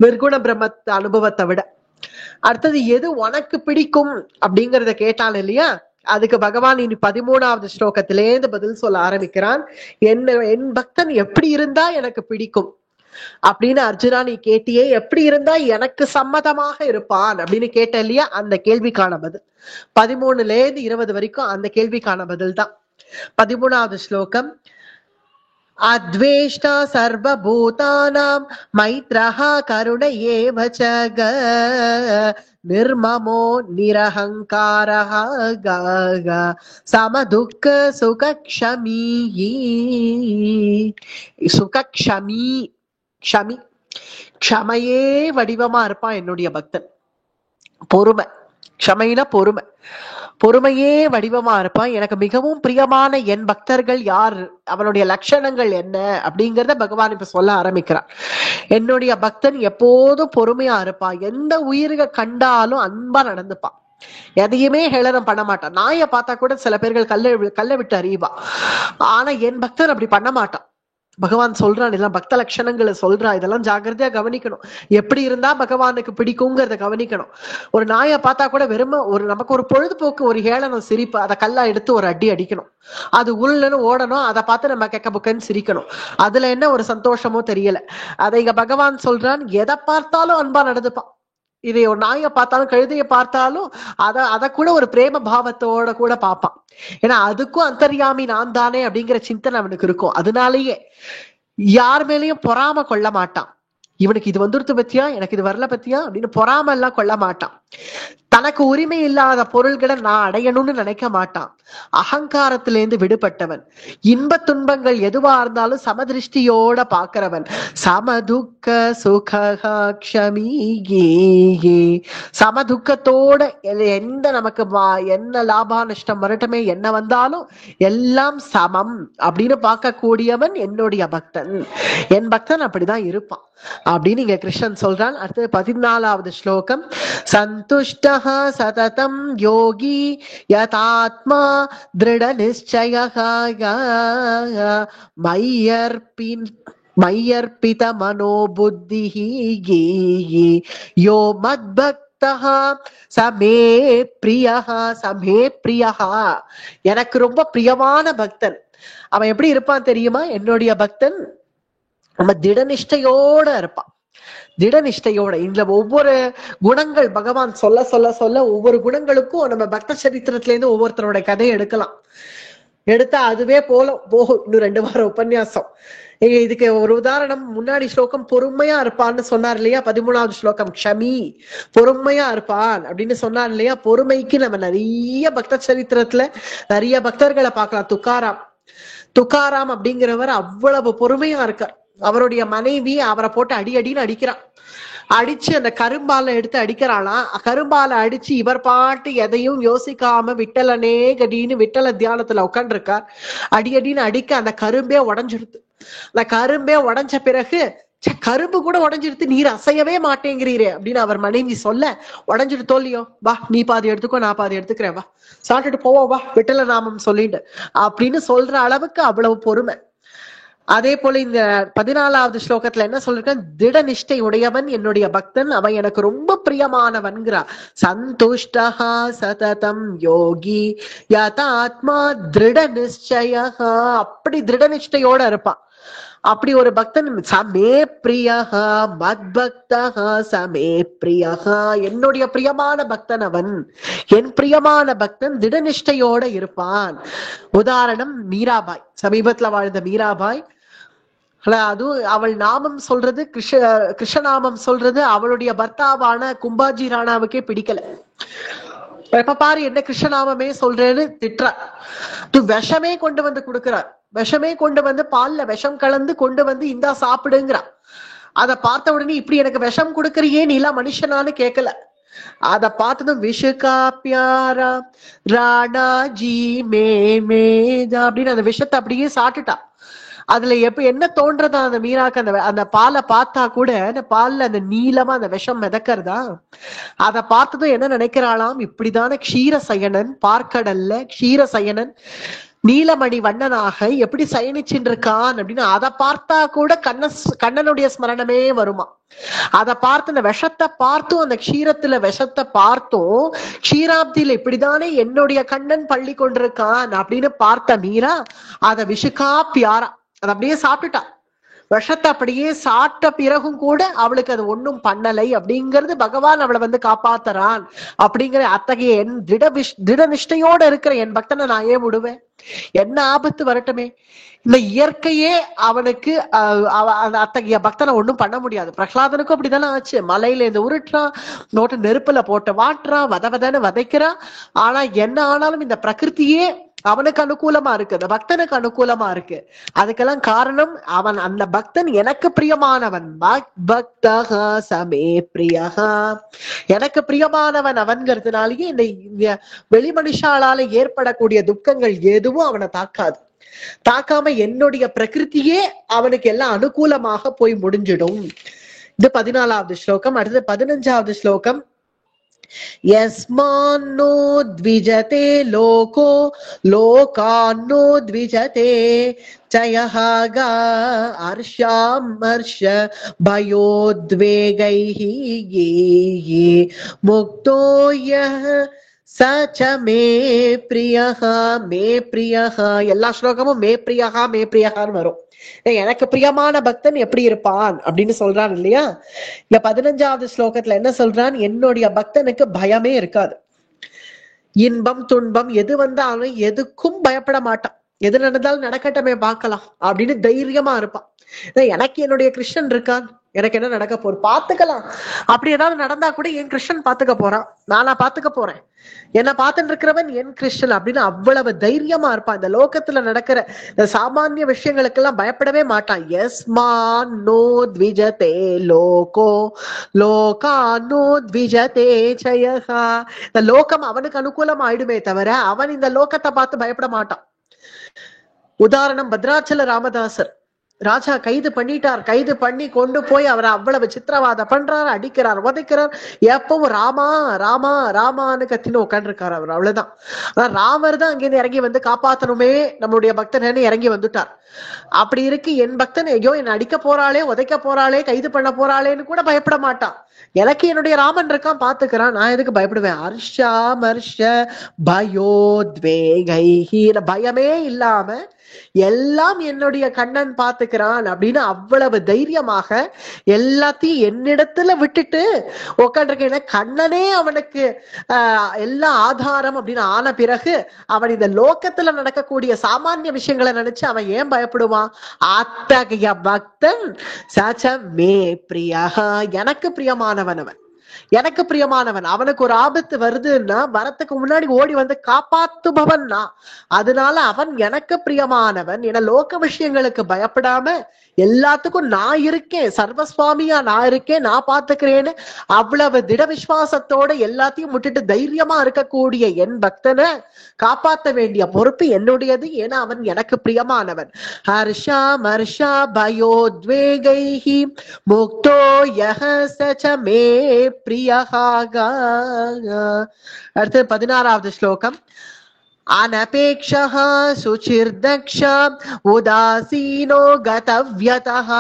நிர்குண பிரம்ம அனுபவத்தை விட. அடுத்தது எது உனக்கு பிடிக்கும் அப்படிங்கறத கேட்டான் இல்லையா? அதுக்கு பகவான் இனி 13வது ஸ்லோகத்திலேருந்து பதில் சொல்ல ஆரம்பிக்கிறான். என் பக்தன் எப்படி இருந்தா எனக்கு பிடிக்கும் அப்படின்னு அர்ஜுனா நீ கேட்டியே, எப்படி இருந்தா எனக்கு சம்மதமாக இருப்பான் அப்படின்னு கேட்ட இல்லையா? அந்த கேள்விக்கான பதில் 13லேருந்து 20 வரைக்கும் அந்த கேள்விக்கான பதில் தான். 13வது ஸ்லோகம். அத்வேஷ்டா சர்வபூதானாம் மைத்ரஹா கருண ஏவ ச நிர்மமோ நிரஹங்காரஹ சமதுக்க சுகக்ஷமீ க்ஷமையே வடிவமா இருப்பான் என்னுடைய பக்தன். பொறுமை, க்ஷமைனா பொறுமையே வடிவமா இருப்பான். எனக்கு மிகவும் பிரியமான என் பக்தர்கள் யார், அவனுடைய லட்சணங்கள் என்ன அப்படிங்கிறத பகவான் இப்ப சொல்ல ஆரம்பிக்கிறான். என்னுடைய பக்தன் எப்போதும் பொறுமையா இருப்பான். எந்த உயிர்கள் கண்டாலும் அன்பா நடந்துப்பான். எதையுமே ஹேளனம் பண்ண மாட்டான். நாயை பார்த்தா கூட சில பேர்கள் கல்ல விட்டு அறிவா. ஆனா என் பக்தன் அப்படி பண்ண மாட்டான். பகவான் சொல்றான், இதெல்லாம் பக்த லட்சணங்களை சொல்றான். இதெல்லாம் ஜாக்கிரதையா கவனிக்கணும். எப்படி இருந்தா பகவானுக்கு பிடிக்குங்கிறத கவனிக்கணும். ஒரு நாயை பார்த்தா கூட வெறும நமக்கு ஒரு பொழுதுபோக்கு, ஒரு ஏளனம் சிரிப்பு, அதை கல்லா எடுத்து ஒரு அடி அடிக்கணும். அது உருள்னு ஓடணும். அதை பார்த்து நம்ம கெக்க புக்கன்னு சிரிக்கணும். அதுல என்ன ஒரு சந்தோஷமோ தெரியல. அதை இங்க பகவான் சொல்றான், எதை பார்த்தாலும் அன்பா நடந்துப்பான். இதை ஒரு நாயை பார்த்தாலும் கழுதையை பார்த்தாலும் அத கூட ஒரு பிரேம பாவத்தோட கூட பார்ப்பான். ஏன்னா அதுக்கும் அந்தர்யாமி நான் தானே அப்படிங்கிற சிந்தனை அவனுக்கு இருக்கும். அதனாலேயே யார் மேலேயும் பொறாம கொள்ள மாட்டான். இவனுக்கு இது வந்துருத்து பத்தியா, எனக்கு இது வரல பத்தியா அப்படின்னு பொறாம எல்லாம் கொள்ள மாட்டான். தனக்கு உரிமை இல்லாத பொருள்களை நான் அடையணும்னு நினைக்க மாட்டான். அகங்காரத்திலேருந்து விடுபட்டவன். இன்ப துன்பங்கள் எதுவா இருந்தாலும் சமதிருஷ்டியோட பாக்குறவன். சமதுக்க சுகமீகே, சமதுக்கத்தோட எந்த நமக்கு என்ன லாபா நஷ்டம் வரட்டுமே, என்ன வந்தாலும் எல்லாம் சமம் அப்படின்னு பார்க்கக்கூடியவன் என்னுடைய பக்தன். என் பக்தன் அப்படிதான் இருப்பான் அப்படின்னு இங்க கிருஷ்ணன் சொல்றான். அடுத்தது 14வது ஸ்லோகம். சந்துஷ்டஹ சததம் யோகி யதாத்மா திருட நிச்சயஹ மய்யர்பித மனோ புத்திஹி யோ மத்பக்தஹ சமே பிரியஹ சமே பிரியஹ. எனக்கு ரொம்ப பிரியமான பக்தன். அவன் எப்படி இருப்பான் தெரியுமா? என்னுடைய பக்தன் நம்ம திடநிஷ்டையோட இருப்பான். திடநிஷ்டையோட இந்த ஒவ்வொரு குணங்கள் பகவான் சொல்ல சொல்ல சொல்ல ஒவ்வொரு குணங்களுக்கும் நம்ம பக்த சரித்திரத்துல இருந்து ஒவ்வொருத்தரோட கதையை எடுக்கலாம். எடுத்தா அதுவே போகும் இன்னும் 2 வாரம் உபன்யாசம். இதுக்கு ஒரு உதாரணம், முன்னாடி ஸ்லோகம் பொறுமையா இருப்பான்னு சொன்னார் இல்லையா? 13வது ஸ்லோகம் க்ஷமி, பொறுமையா இருப்பான் அப்படின்னு சொன்னார் இல்லையா? பொறுமைக்கு நம்ம நிறைய பக்த சரித்திரத்துல நிறைய பக்தர்களை பார்க்கலாம். துக்காராம் அப்படிங்கிறவர் அவ்வளவு பொறுமையா இருக்கார். அவருடைய மனைவி அவரை போட்டு அடின்னு அடிக்கிறான். அடிச்சு அந்த கரும்பால எடுத்து அடிக்கிறாளாம். கரும்பால அடிச்சு இவர் பாட்டு எதையும் யோசிக்காம விட்டலனே கடின்னு விட்டல தியானத்துல உட்காந்துருக்கார். அடின்னு அடிக்க அந்த கரும்பே உடஞ்சிருது. அந்த கரும்பே உடஞ்ச பிறகு கரும்பு கூட உடஞ்சிருத்து, நீர் அசையவே மாட்டேங்கிறீரே அப்படின்னு அவர் மனைவி சொல்ல, உடஞ்சிட்டு தோல்லியோ வா, நீ பாதி எடுத்துக்கோ நான் பாதி எடுத்துக்கிறேன், வா சாப்பிட்டுட்டு போவோம், வா விட்டல நாமம் சொல்லிட்டு அப்படின்னு சொல்ற அளவுக்கு அவ்வளவு பொறுமை. அதே போல இந்த 14வது ஸ்லோகத்துல என்ன சொல்லிருக்கேன்? திட நிஷ்டை உடையவன் என்னுடைய பக்தன், அவன் எனக்கு ரொம்ப பிரியமானவன்கிறா. சந்துஷ்டஹா சததம் யோகி யதாத்மா திருட நிச்சய, அப்படி திட நிஷ்டையோட இருப்பான். அப்படி ஒரு பக்தன் சமே பிரியஹா மத்பக்தஹா சமே பிரியஹா, என்னுடைய பிரியமான பக்தன் அவன். என் பிரியமான பக்தன் திடநிஷ்டையோட இருப்பான். உதாரணம் மீராபாய், சமீபத்துல வாழ்ந்த மீராபாய். அதுவும் அவள் நாமம் சொல்றது கிருஷ்ணநாமம் சொல்றது அவளுடைய பர்த்தாவான கும்பாஜி ராணாவுக்கே பிடிக்கல. எப்ப பாரு என்ன கிருஷ்ணநாமமே சொல்றேன்னு திட்டுறா. விஷமே கொண்டு வந்து கொடுக்கிறார். விஷமே கொண்டு வந்து பால்ல விஷம் கலந்து கொண்டு வந்து இந்தா சாப்பிடுங்கிறா. அத பார்த்த உடனே இப்படி எனக்கு விஷம் கொடுக்கறியே, நீ எல்லாம் மனுஷனான்னு கேட்கல. அத பார்த்ததும் விஷுகா பியாரா ராணாஜி மேதா அப்படின்னு அந்த விஷத்தை அப்படியே சாப்பிட்டுட்டா. அதுல என்ன தோன்றதா அந்த மீராக்கு? அந்த பாலை பார்த்தா கூட அந்த பால்ல அந்த நீளமா அந்த விஷம் மிதக்கிறதா. அத பார்த்ததும் என்ன நினைக்கிறாளாம்? இப்படிதான க்ஷீரசயனன், பார்க்கடல்ல க்ஷீரசயனன் நீலமணி வண்ணனாக எப்படி சயனிச்சுட்டு இருக்கான் அப்படின்னு அதை பார்த்தா கூட கண்ணனுடைய ஸ்மரணமே வருமா. அதை பார்த்து அந்த விஷத்தை பார்த்தும், அந்த க்ஷீரத்துல விஷத்தை பார்த்தும், க்ஷீராப்தியில இப்படிதானே என்னுடைய கண்ணன் பள்ளி கொண்டிருக்கான் அப்படின்னு பார்த்த மீரா அத விஷுகா பியாரா அதை அப்படியே சாப்பிட்டுட்டா. விஷத்தை அப்படியே சாப்பிட்ட பிறகும் கூட அவளுக்கு அது ஒன்னும் பண்ணலை. அப்படிங்கிறது பகவான் அவளை வந்து காப்பாத்துறான் அப்படிங்கிற அத்தகைய என் திட நிஷ்டையோட இருக்கிற என் பக்தனை நான் ஏன் விடுவேன்? என்ன ஆபத்து வரட்டுமே, இந்த இயற்கையே அவனுக்கு அத்தகைய பக்தனை ஒண்ணும் பண்ண முடியாது. பிரகலாதனுக்கும் அப்படித்தானே ஆச்சு. மலையில இருந்து உருட்டுறான், நோட்டு நெருப்புல போட்டு வாட்டுறான், வதவதன்னு வதைக்கிறான். ஆனா என்ன ஆனாலும் இந்த பிரகிருத்தியே அவனுக்கு அனுகூலமா இருக்கு, அந்த பக்தனுக்கு அனுகூலமா இருக்கு. அதுக்கெல்லாம் காரணம் அவன், அந்த பக்தன் எனக்கு பிரியமானவன். பக்தஹா சமே பிரியஹா, எனக்கு பிரியமானவன் அவன்கிறதுனாலேயே இந்த வெளி மனுஷாலால ஏற்படக்கூடிய துக்கங்கள் எதுவும் அவனை தாக்காம என்னுடைய பிரகிருத்தியே அவனுக்கு எல்லாம் அனுகூலமாக போய் முடிஞ்சிடும். இது 14வது ஸ்லோகம். அடுத்தது 15வது ஸ்லோகம். யஸ்மான்னோ த்விஜதே லோகோ லோகான்னோ த்விஜதே சயஹாகா அர்ஷாம் அர்ஷ பயோத்வேகைஹி முக்தோ யஹ சச்ச மே பிரியஹா மே பிரியஹா. எல்லா ஸ்லோகமும் மே பிரியஹான்னு வரும். எனக்கு பிரியமான பக்தன் எப்படி இருப்பான் அப்படின்னு சொல்றான் இல்லையா? இந்த 15வது ஸ்லோகத்துல என்ன சொல்றான்? என்னுடைய பக்தனுக்கு பயமே இருக்காது. இன்பம் துன்பம் எது வந்தாலும் எதுக்கும் பயப்பட மாட்டான். எது நடந்தாலும் நடக்கட்டமே பார்க்கலாம் அப்படின்னு தைரியமா இருப்பான். எனக்கு என்னுடைய கிருஷ்ணன் இருக்கான், எனக்கு என்ன நடக்க போகுது பார்த்துக்கலாம். அப்படி ஏதாவது நடந்தா கூட என் கிருஷ்ணன் பாத்துக்க போறான், நானா பாத்துக்க போறேன், என்ன பார்த்துட்டு இருக்கிறவன் என் கிருஷ்ணன் அப்படின்னு அவ்வளவு தைரியமா இருப்பான். இந்த லோகத்துல நடக்கிற இந்த சாமானிய விஷயங்களுக்கெல்லாம் பயப்படவே மாட்டான். யஸ்மான் நோ த்விஜதே லோகோ லோகானோ த்விஜதே ஜயஹா. இந்த லோகம் அவனுக்கு அனுகூலம் ஆயிடுமே தவிர அவன் இந்த லோகத்தை பார்த்து பயப்பட மாட்டான். உதாரணம், பத்ராச்சல ராமதாசர் ராஜா கைது பண்ணிட்டார். கைது பண்ணி கொண்டு போய் அவரை அவ்வளவு சித்திரவாதம் பண்றாரு, அடிக்கிறார், உதைக்கிறார். எப்பவும் ராமா ராமா ராமான்னு கத்தின்னு உட்காந்துருக்காரு அவர். அவ்வளவுதான். ஆனா ராமர் தான் அங்கிருந்து இறங்கி வந்து காப்பாத்தணுமே நம்மளுடைய பக்தன் இறங்கி வந்துட்டார். அப்படி இருக்கு என் பக்தன் ஐயோ என்ன அடிக்க போறாளே, உதைக்க போறாளே, கைது பண்ண போறாளேன்னு கூட பயப்பட மாட்டான். எனக்கு என்னுடைய ராமன் இருக்கான் பாத்துக்கிறான், நான் எதுக்கு பயப்படுவேன். ஹர்ஷா மர்ஷ பயோத்வேகைஹி, பயமே இல்லாம எல்லாம் என்னுடைய கண்ணன் பாத்துக்கிறான் அப்படின்னு அவ்வளவு தைரியமாக எல்லாத்தையும் என்னிடத்துல விட்டுட்டு உட்காந்துருக்கேன். கண்ணனே அவனுக்கு எல்லா ஆதாரம் அப்படின்னு ஆன பிறகு அவன் இந்த லோகத்துல நடக்கக்கூடிய சாமானிய விஷயங்களை நினைச்சு அவன் ஏன் பயப்படுவான்? அத்தகைய பக்தன் சச்ச மே பிரியா, எனக்கு பிரியமானவன் அவன், எனக்கு பிரியமானவன். அவனுக்கு ஒரு ஆபத்து வருதுன்னா வரத்துக்கு முன்னாடி ஓடி வந்து காப்பாத்துபவன் நான். அதனால அவன் எனக்கு பிரியமானவன். என லோக விஷயங்களுக்கு பயப்படாம எல்லாத்துக்கும் நான் இருக்கேன், சர்வஸ்வாமியா நான் இருக்கேன், நான் பாத்துக்கிறேன்னு அவ்வளவு திட விசுவாசத்தோட எல்லாத்தையும் விட்டுட்டு தைரியமா இருக்கக்கூடிய என் பக்தனை காப்பாற்ற வேண்டிய பொறுப்பு என்னுடையது. ஏன்னா அவன் எனக்கு பிரியமானவன். ஹர்ஷா மர்ஷா பயோத்வேகைஹி முக்தோ யஹ சச மே பிரியஹாகா. அடுத்து 16வது ஸ்லோகம். அனபேக்ஷः சுசிர்தக்ஷ உதாசீனோ கதவ்யதः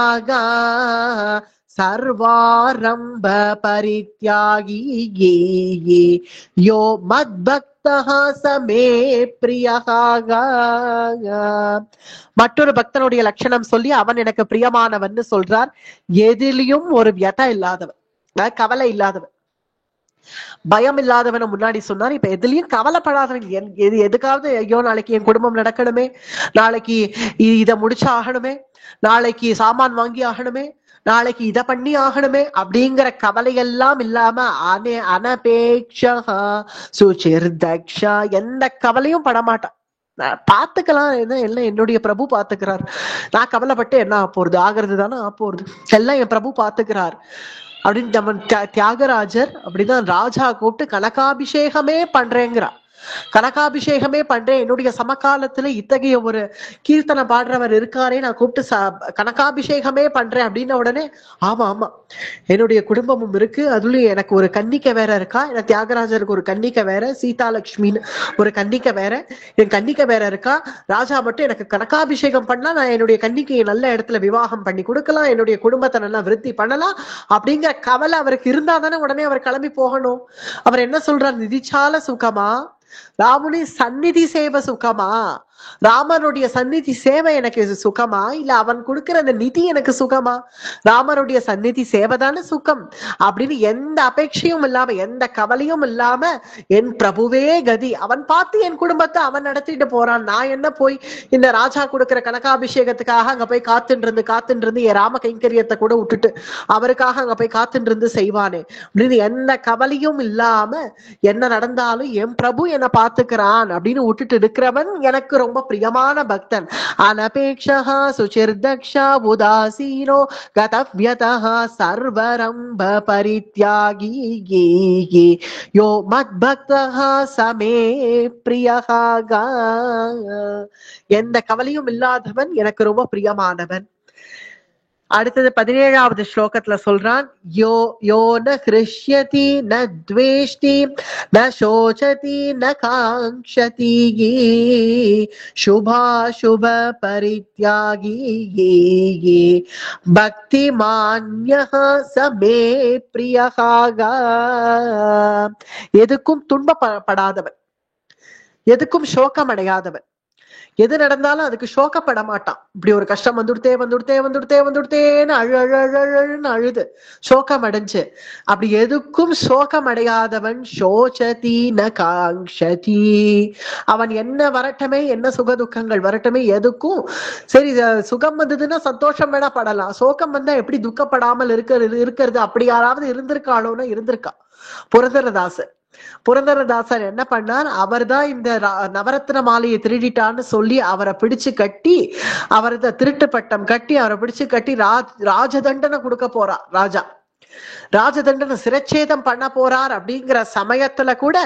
சர்வாரம்ப பரித்யாகி யோ மத்பக்தः சமே பிரியஹ. மற்றொரு பக்தனுடைய லட்சணம் சொல்லி அவன் எனக்கு பிரியமானவன் சொல்றார். எதிலையும் ஒரு வியதம் இல்லாதவன், கவலை இல்லாதவன், பயம் இல்லாதவனை முன்னாடி சொன்னார். இப்ப எதுலயும் கவலைப்படாதவன். எதுக்காவது ஐயோ நாளைக்கு என் குடும்பம் நடக்கணுமே, நாளைக்கு இதை முடிச்சு ஆகணுமே, நாளைக்கு சாமான் வாங்கி ஆகணுமே, நாளைக்கு இதை பண்ணி ஆகணுமே அப்படிங்கிற கவலை எல்லாம் இல்லாம அனபேக்ஷா சுசிர்தக்ஷா, எந்த கவலையும் படமாட்டான். பாத்துக்கலாம், எல்லாம் என்னுடைய பிரபு பாத்துக்கிறார், நான் கவலைப்பட்டு என்ன ஆப்போறது, ஆகிறது தானே ஆப்போறது, எல்லாம் என் பிரபு பாத்துக்கிறார் அப்படின்னு நம்ம தியாகராஜர் அப்படிதான் ராஜா கூப்பிட்டு கனகாபிஷேகமே பண்றேங்கிறா. கனகாபிஷேகமே பண்றேன், என்னுடைய சமகாலத்துல இத்தகைய ஒரு கீர்த்தனை பாடுறவர் இருக்காரே, நான் கூப்பிட்டு கனகாபிஷேகமே பண்றேன் அப்படின்ன உடனே ஆமா ஆமா என்னுடைய குடும்பமும் இருக்கு, அதுலயும் எனக்கு ஒரு கன்னிக்கை வேற இருக்கா, எனக்கு தியாகராஜருக்கு ஒரு கன்னிக்கை வேற, சீதாலட்சுமின்னு ஒரு கன்னிக்கை வேற, என் கன்னிக்கை வேற இருக்கா, ராஜா மட்டும் எனக்கு கனகாபிஷேகம் பண்ணா நான் என்னுடைய கன்னிக்கையை நல்ல இடத்துல விவாகம் பண்ணி கொடுக்கலாம், என்னுடைய குடும்பத்தை நல்லா விருத்தி பண்ணலாம் அப்படிங்கிற கவலை அவருக்கு இருந்தா தானே உடனே அவர் கிளம்பி போகணும். அவர் என்ன சொல்றார்? நிதிச்சால சுகமா, ராமுனி சந்நிதி சேவை சுகமா, ராமனுடைய சந்நிதி சேவை எனக்கு சுகமா, இல்ல அவன் கொடுக்கிற அந்த நிதி எனக்கு சுகமா? ராமனுடைய சந்நிதி சேவை தானே சுகம் அப்படின்னு எந்த அபேட்சையும் இல்லாம எந்த கவலையும் இல்லாம என் பிரபுவே கதி, அவன் பார்த்து என் குடும்பத்தை அவன் நடத்திட்டு போறான், நான் என்ன போய் இந்த ராஜா கொடுக்கிற கனகாபிஷேகத்துக்காக அங்க போய் காத்துட்டு இருந்து என் ராம கைங்கரியத்தை கூட விட்டுட்டு அவருக்காக அங்க போய் காத்துட்டு இருந்து செய்வானே அப்படின்னு எந்த கவலையும் இல்லாம என்ன நடந்தாலும் என் பிரபு என்னை பாத்துக்கிறான் அப்படின்னு விட்டுட்டு இருக்கிறவன் எனக்கு ரொம்ப பிரியமான பக்தன். அனபேக்ஷா சுசிர்தக்ஷா உதாசீனோ கதவ்யதः சர்வரம்ப பரித்யாகி யோ மத்பக்தः சமே பிரியஹ. எந்த கவலையும் இல்லாதவன் எனக்கு ரொம்ப பிரியமானவன். அடுத்தது 17வது ஸ்லோகத்துல சொல்றான். யோ யோ ந ஹ்ருஷ்யதி ந த்வேஷ்டி ந சோசதி ந காங்க்ஷதி சுபாசுப பரித்யாகி பக்திமான்யஹ சமே பிரியஹ. எதுக்கும் துன்பப்படாதவன், எதுக்கும் சோகம் அடையாதவன், எது நடந்தாலும் அதுக்கு சோகப்பட மாட்டான். இப்படி ஒரு கஷ்டம் வந்துடுத்தேன்னு அழுது சோகம் அடைஞ்சு, அப்படி எதுக்கும் சோகம் அடையாதவன் சோச்சதி ந காங்ஷதி. அவன் என்ன வரட்டமே, என்ன சுக துக்கங்கள் வரட்டமே, எதுக்கும் சரி சுகம் வந்ததுன்னா சந்தோஷம் வேணா படலாம், சோகம் வந்தா எப்படி துக்கப்படாமல் இருக்கிறது அப்படி யாராவது இருந்திருக்காளோன்னு இருந்திருக்கா புரந்தரதாசர் என்ன பண்ணார், அவர் தான் இந்த நவரத்ன மாலையை திருடிட்டான்னு சொல்லி அவரை பிடிச்சு கட்டி, அவரது திருட்டு பட்டம் கட்டி அவரை பிடிச்சு கட்டி ராஜதண்டனை கொடுக்க போறா. ராஜதண்டனை சிரச்சேதம் பண்ண போறார். அப்படிங்கிற சமயத்துல கூட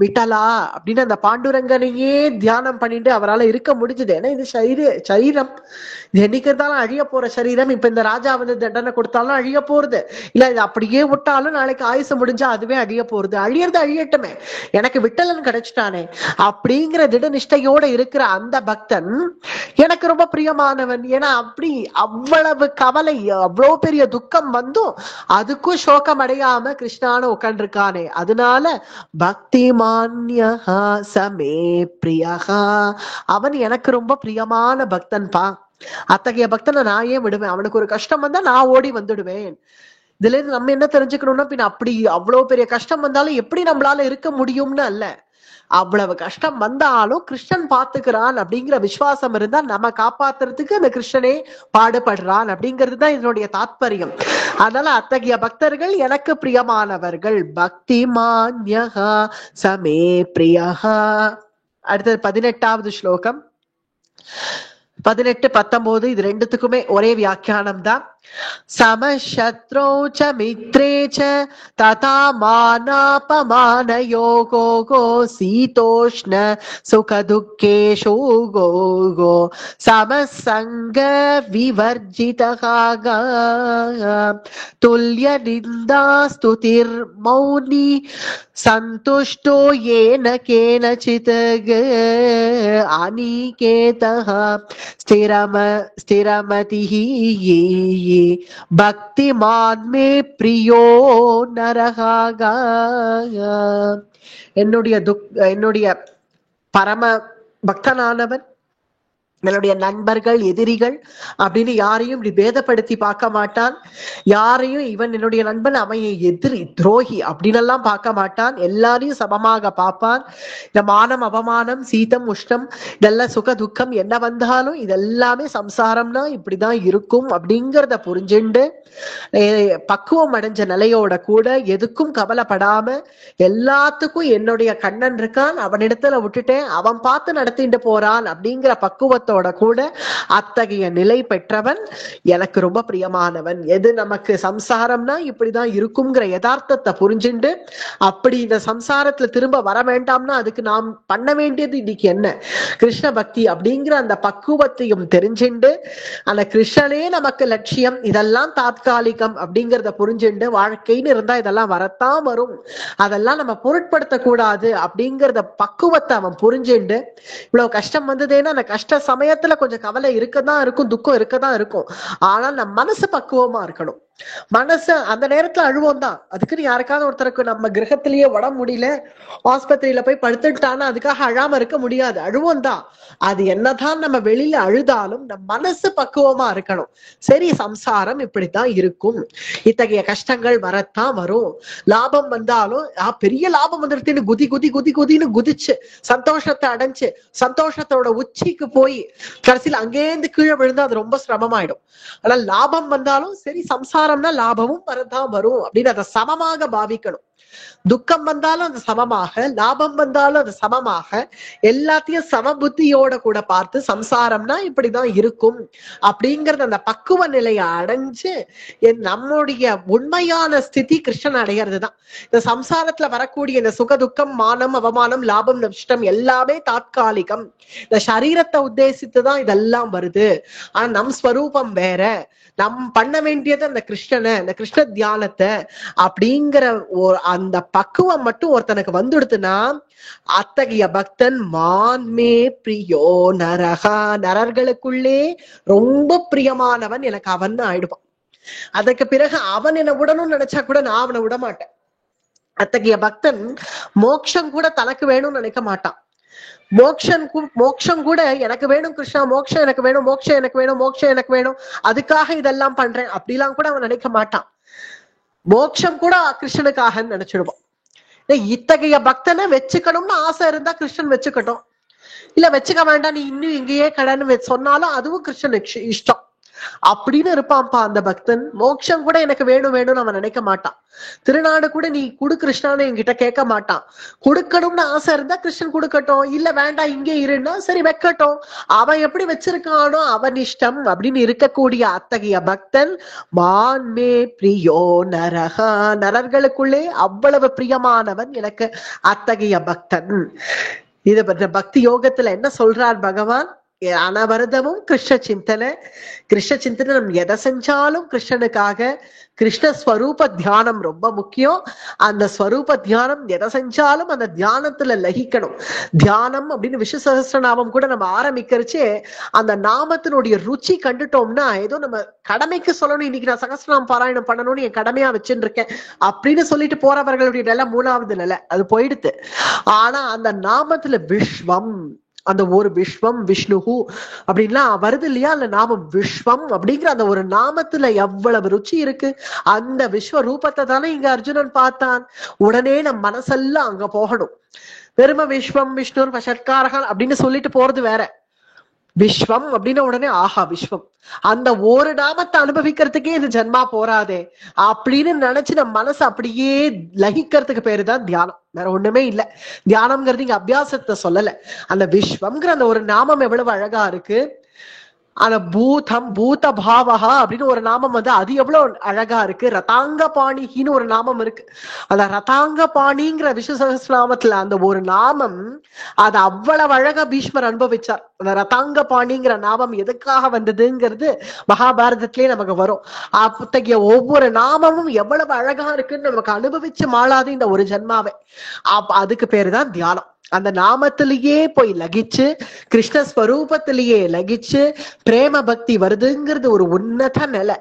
விட்டலா அப்படின்னு அந்த பாண்டுரங்கனையே தியானம் பண்ணிட்டு அவரால் இருக்க முடிஞ்சது. ஏன்னா இது சரீரம், இது என்னைக்கு இருந்தாலும் அழிய போற சரீரம். இப்ப இந்த ராஜா வந்து தண்டனை கொடுத்தாலும் அழிய போறது இல்ல, இது அப்படியே விட்டாலும் நாளைக்கு ஆயுசு முடிஞ்சா அதுவே அழிய போறது. அழியறது அழியட்டுமே, எனக்கு விட்டலன் கிடைச்சிட்டானே அப்படிங்கிற திடநிஷ்டையோட இருக்கிற அந்த பக்தன் எனக்கு ரொம்ப பிரியமானவன். ஏன்னா அப்படி அவ்வளவு கவலை, அவ்வளவு பெரிய துக்கம் வந்தும் அதுக்கும் சோகம் அடையாம கிருஷ்ணான உட்கார்ந்துருக்கானே, அதனால பக்தி மான்யஹா சமே பிரியஹா, அவன் எனக்கு ரொம்ப பிரியமான பக்தன் பா. அத்தகைய பக்தனை நான் ஏன் விடுவேன்? அவனுக்கு ஒரு கஷ்டம் வந்தா நான் ஓடி வந்துடுவேன். இதுல இருந்து நம்ம என்ன தெரிஞ்சுக்கணும்னா, பின் அப்படி அவ்வளவு பெரிய கஷ்டம் வந்தாலும் எப்படி நம்மளால இருக்க முடியும்னு அல்ல, அவ்வளவு கஷ்டம் வந்தாலும் கிருஷ்ணன் பாத்துக்கிறான் அப்படிங்கிற விசுவாசம் இருந்தா நம்ம காப்பாத்துறதுக்கு அந்த கிருஷ்ணனே பாடுபடுறான் அப்படிங்கிறது தான் இதனுடைய தாத்பரியம். அதனால அத்தகைய பக்தர்கள் எனக்கு பிரியமானவர்கள். பக்தி மான்யஹா சமே பிரியஹா. அடுத்தது 18வது ஸ்லோகம். 18, 19 இது ரெண்டுத்துக்குமே ஒரே வியாக்கியானம் தான். சமசத்ரோ ச மித்ரே ச ததா மானாபமான யோகோ சீதோஷ்ண சுக துக்கேஷு கோ சமசங்க விவர்ஜிதஹ துல்ய நிந்தா ஸ்துதிர் மௌனி சந்துஷ்டோ ஏன கேனசித் அனிகேதஹ ஸ்திரமதிஹி பக்திமான் மே பிரியோ நரஹாகா. என்னுடைய பரம பக்தனானவன் என்னுடைய நண்பர்கள் எதிரிகள் அப்படின்னு யாரையும் இப்படி பேதப்படுத்தி பார்க்க மாட்டான். யாரையும் இவன் என்னுடைய நண்பன் அவன் எதிரி துரோகி அப்படின்னு எல்லாம் பார்க்க மாட்டான். எல்லாரையும் சமமாக பார்ப்பான். இந்த மானம் அவமானம் சீதம் உஷ்ணம் இதெல்லாம் சுக துக்கம் என்ன வந்தாலும் இதெல்லாமே சம்சாரம்னா இப்படிதான் இருக்கும் அப்படிங்கிறத புரிஞ்சுண்டு பக்குவம் அடைஞ்ச நிலையோட கூட எதுக்கும் கவலைப்படாம எல்லாத்துக்கும் என்னுடைய கண்ணன் இருக்கான், அவனிடத்துல விட்டுட்டேன், அவன் பார்த்து நடத்திட்டு போறான் அப்படிங்கிற பக்குவத்தோட கூட அத்தகைய நிலை பெற்றவன் எனக்கு ரொம்ப பிரியமானவன். எது நமக்கு சம்சாரம்னா இப்படிதான் இருக்குங்கிற யதார்த்தத்தை புரிஞ்சுண்டு அப்படி இந்த சம்சாரத்துல திரும்ப வர வேண்டாம்னா அதுக்கு நாம் பண்ண வேண்டியது இன்னைக்கு என்ன, கிருஷ்ண பக்தி அப்படிங்கிற அந்த பக்குவத்தையும் தெரிஞ்சுண்டு அந்த கிருஷ்ணனே நமக்கு லட்சியம், இதெல்லாம் தாத்காலிகம் அப்படிங்கிறத புரிஞ்சுண்டு வாழ்க்கைன்னு இருந்தா இதெல்லாம் வரத்தான் வரும், அதெல்லாம் நம்ம பொருட்படுத்த கூடாது அப்படிங்கிறத பக்குவத்தை அவன் புரிஞ்சுண்டு இவ்வளவு கஷ்டம் வந்ததேன்னா அந்த கஷ்ட சமயத்துல கொஞ்சம் கவலை இருக்கதான் இருக்கும், துக்கம் இருக்கதான் இருக்கும். ஆனால் நம்ம மனசு பக்குவமா இருக்கணும். மனசு அந்த நேரத்துல அழுவோம் தான், அதுக்குன்னு யாருக்காவது ஒருத்தருக்கு நம்ம கிரகத்திலேயே உடம்பு முடியல ஆஸ்பத்திரியில போய் படுத்துட்டான்னா அதுக்காக அழாம இருக்க முடியாது, அழுவோம் தான். அது என்னதான் நம்ம வெளியில அழுதாலும் நம்ம மனசு பக்குவமா இருக்கணும். சரி சம்சாரம் இப்படித்தான் இருக்கும், இத்தகைய கஷ்டங்கள் வரத்தான் வரும், லாபம் வந்தாலும் பெரிய லாபம் வந்துருச்சுன்னு குதின்னு குதிச்சு சந்தோஷத்தை அடைஞ்சு சந்தோஷத்தோட உச்சிக்கு போய் கடைசியில் அங்கேருந்து கீழே விழுந்தா அது ரொம்ப சிரமமாயிடும். ஆனா லாபம் வந்தாலும் சரி சம்சாரம்னா லாபமும் வரதான் வரும் அப்படின்னு அதை சமமாக பாவிக்கணும். துக்கம் வந்தாலும் அது சமமாக, லாபம் வந்தாலும் அது சமமாக, எல்லாத்தையும் சமபுத்தியோட கூட பார்த்து சம்சாரம்னா இப்படிதான் இருக்கும் அப்படிங்கறது அந்த பக்குவ நிலையை அடைஞ்சு நம்முடைய உண்மையான ஸ்திதி கிருஷ்ணன் அடைகிறது தான். இந்த சம்சாரத்துல வரக்கூடிய இந்த சுக துக்கம் மானம் அவமானம் லாபம் நஷ்டம் எல்லாமே தாத்காலிகம், இந்த சரீரத்தை உத்தேசித்துதான் இதெல்லாம் வருது. ஆனா நம் ஸ்வரூபம் வேற, நம் பண்ண வேண்டியது அந்த கிருஷ்ணனை அந்த கிருஷ்ண தியானத்தை அப்படிங்கிற அந்த பக்குவம் மட்டும் ஒருத்தனுக்கு வந்துடுத்துனா அத்தகைய பக்தன் மான்மே பிரியோ நரகா, நரர்களுக்குள்ளே ரொம்ப பிரியமானவன் எனக்கு அவன் ஆயிடுவான். அதுக்கு பிறகு அவன் என்னை விடணும்னு நினைச்சா கூட நான் அவனை விட மாட்டேன். அத்தகைய பக்தன் மோட்சம் கூட தனக்கு வேணும்னு நினைக்க மாட்டான். மோட்சம் கூட எனக்கு வேணும் கிருஷ்ணா, மோட்சம் எனக்கு வேணும், மோட்சம் எனக்கு வேணும், மோட்சம் எனக்கு வேணும், அதுக்காக இதெல்லாம் பண்றேன் அப்படிலாம் கூட அவன் நினைக்க மாட்டான். மோட்சம் கூட கிருஷ்ணனுக்காக நினைச்சிடுவான். இத்தகைய பக்தனை வச்சுக்கணும்னு ஆசை இருந்தா கிருஷ்ணன் வச்சுக்கட்டும், இல்ல வச்சுக்க வேண்டாம் நீ இன்னும் இங்கேயே கடன்னு சொன்னாலும் அதுவும் கிருஷ்ணனுக்கு இஷ்டம் அப்படின்னு இருப்பான்ப்பா அந்த பக்தன். மோட்சம் கூட எனக்கு வேணும் வேணும்னு அவன் நினைக்க மாட்டான். திருநாடு கூட நீ குடு கிருஷ்ணான்னு என்கிட்ட கேட்க மாட்டான். கொடுக்கணும்னு ஆசை இருந்தா கிருஷ்ணன் கொடுக்கட்டும், இல்ல வேண்டாம் இங்கே இருன்னா சரி வைக்கட்டும், அவன் எப்படி வச்சிருக்கானோ அவன் இஷ்டம் அப்படின்னு இருக்கக்கூடிய அத்தகைய பக்தன் மான்மே பிரியோ நரகா, நரர்களுக்குள்ளே அவ்வளவு பிரியமானவன் எனக்கு அத்தகைய பக்தன். இது பக்தி யோகத்துல என்ன சொல்றார் பகவான்? அனவரதமும் கிருஷ்ண சிந்தனை. கிருஷ்ண சிந்தனை நம்ம எதை செஞ்சாலும் கிருஷ்ணனுக்காக. கிருஷ்ண ஸ்வரூப தியானம் ரொம்ப முக்கியம். அந்த ஸ்வரூப தியானம் எதை செஞ்சாலும் அந்த தியானத்துல லகிக்கணும். தியானம் அப்படின்னு விஷ்ணு சஹஸ்ரநாமம் கூட நம்ம ஆரம்பிக்கிறச்சே அந்த நாமத்தினுடைய ருச்சி கண்டுட்டோம்னா ஏதோ நம்ம கடமைக்கு சொல்லணும், இன்னைக்கு நான் சகஸ்ரநாமம் பாராயணம் பண்ணணும்னு என் கடமையா வச்சுட்டு இருக்கேன் அப்படின்னு சொல்லிட்டு போறவர்களுடைய நிலை மூணாவது நிலை, அது போயிடுது. ஆனா அந்த நாமத்துல விஸ்வம், அந்த ஒரு விஸ்வம் விஷ்ணுகு அப்படின்லாம் வருது இல்லையா, அந்த நாமம் விஸ்வம் அப்படிங்கிற அந்த ஒரு நாமத்துல எவ்வளவு ருச்சி இருக்கு. அந்த விஸ்வ ரூபத்தை தானே இங்க அர்ஜுனன் பார்த்தான். உடனே நம் மனசெல்லாம் அங்க போகணும். பெரும விஸ்வம் விஷ்ணு ஷட்காரகன் அப்படின்னு சொல்லிட்டு போறது வேற. விஸ்வம் அப்படின்னு உடனே ஆஹா விஸ்வம், அந்த ஒரு நாமத்தை அனுபவிக்கிறதுக்கே இந்த ஜென்மா போராதே அப்படின்னு நினைச்சு நம்ம மனசு அப்படியே லகிக்கிறதுக்கு பேருதான் தியானம், வேற ஒண்ணுமே இல்ல. தியானம்ங்கிறது இங்க அபியாசத்தை சொல்லல. அந்த விஸ்வம்ங்கிற அந்த ஒரு நாமம் எவ்வளவு அழகா இருக்கு. ஆனா பூதம் பூத பாவகா அப்படின்னு ஒரு நாமம் வந்து அது எவ்வளவு அழகா இருக்கு. ரதாங்க பாணிகின்னு ஒரு நாமம் இருக்கு. அந்த ரதாங்க பாணிங்கிற விஷ்ணு சஹஸ்ரநாமத்துல அந்த ஒரு நாமம் அது அவ்வளவு அழகா பீஷ்மர் அனுபவிச்சார். அந்த ரதாங்க பாணிங்கிற நாமம் எதுக்காக வந்ததுங்கிறது மகாபாரதத்திலேயே நமக்கு வரும். அத்தகைய ஒவ்வொரு நாமமும் எவ்வளவு அழகா இருக்குன்னு நமக்கு அனுபவிச்சு மாளாது இந்த ஒரு ஜென்மாவே. அதுக்கு பேருதான் தியானம். அந்த நாமத்திலேயே போய் லகிச்சு கிருஷ்ணஸ்வரூபத்திலேயே லகிச்சு பிரேம பக்தி வருதுங்கிறது ஒரு உன்னத நிலை.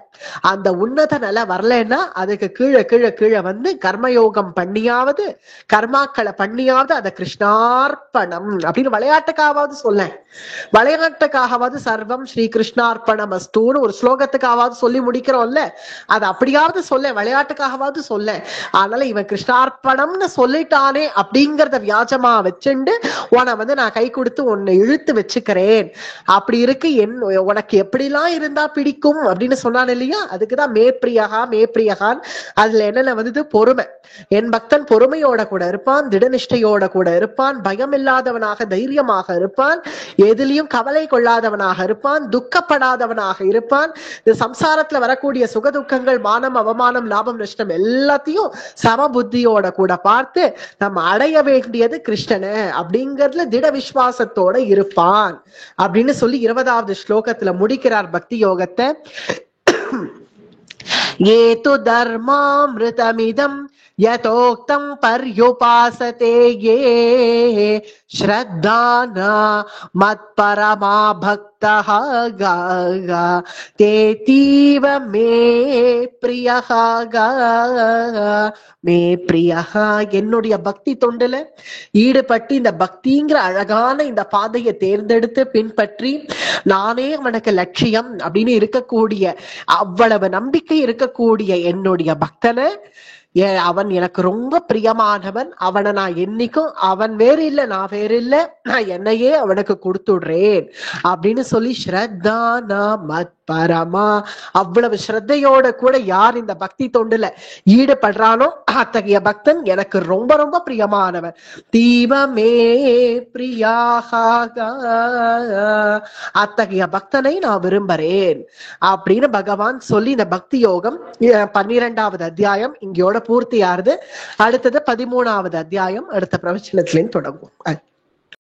அந்த உன்னத நிலை வரலன்னா அதுக்கு கீழே கீழே கீழே வந்து கர்மயோகம் பண்ணியாவது கர்மாக்களை பண்ணியாவது அதை கிருஷ்ணார்ப்பணம் அப்படின்னு விளையாட்டுக்காவது சொல்ல, விளையாட்டுக்காகவாது சர்வம் ஸ்ரீ கிருஷ்ணார்ப்பணம் அஸ்தூன்னு ஒரு ஸ்லோகத்துக்காவது சொல்லி முடிக்கிறோம்ல, அது அப்படியாவது சொல்ல, விளையாட்டுக்காகவாது சொல்ல. அதனால இவன் கிருஷ்ணார்ப்பணம்னு சொல்லிட்டானே அப்படிங்கிறத வியாஜமா வச்சுண்டு உன வந்து நான் கை கொடுத்து உன்னை இழுத்து வச்சுக்கிறேன் அப்படி இருக்கு, உனக்கு எப்படிலாம் இருந்தா பிடிக்கும் அப்படின்னு சொன்னான் இல்லையா. அதுக்குதான் மேப்ரியகா மேப்ரியகான். அதுல என்னென்ன வந்து பொறுமை. என் பக்தன் பொறுமையோட கூட இருப்பான், திடநிஷ்டையோட கூட இருப்பான், பயம் இல்லாதவனாக தைரியமாக இருப்பான், எதுலயும் கவலை கொள்ளாதவனாக இருப்பான், துக்கப்படாதவனாக இருப்பான். இந்த சம்சாரத்துல வரக்கூடிய சுகதுக்கங்கள் மானம் அவமானம் லாபம் நஷ்டம் எல்லாத்தையும் சம புத்தியோட கூட பார்த்து நம்ம அடைய வேண்டியது கிருஷ்ணனை அப்படிங்கிறதுல திட விசுவாசத்தோட இருப்பான் அப்படின்னு சொல்லி 20வது ஸ்லோகத்துல முடிக்கிறார் பக்தி யோகத்தை. ஏது தர்மாமிருதமிதம் யதோக்தம் பர்யுபாசதே யே ஸ்ரத்தானா மத்பரமா பக்தஹ தேதீவ மே பிரியஹ மே பிரியஹ. என்னுடைய பக்தி தொண்டுல ஈடுபட்டு இந்த பக்திங்கிற அழகான இந்த பாதையை தேர்ந்தெடுத்து பின்பற்றி நானே அவனுக்கு லட்சியம் அப்படின்னு இருக்கக்கூடிய அவ்வளவு நம்பிக்கை இருக்கக்கூடிய என்னுடைய பக்தனை அவன் எனக்கு ரொம்ப பிரியமானவன், அவனை நான் என்னைக்கும் அவன் வேறு இல்லை நான் வேறு இல்லை, நான் என்னையே அவனுக்கு கொடுத்துடுறேன் அப்படின்னு சொல்லி ஸ்ரத்தானா மத் பரமா அவ்வளவு ஸ்ரத்தையோட கூட யார் இந்த பக்தி தொண்டுல ஈடுபடுறானோ அத்தகைய பக்தன் எனக்கு ரொம்ப ரொம்ப பிரியமானவன். தீவமே பிரியாக அத்தகைய பக்தனை நான் விரும்புறேன் அப்படின்னு பகவான் சொல்லி இந்த பக்தி யோகம் 12வது அத்தியாயம் இங்கோட பூர்த்தி ஆறுது. அடுத்தது 13வது அத்தியாயம் அடுத்த பிரவச்சனத்திலேயும் தொடங்கும்.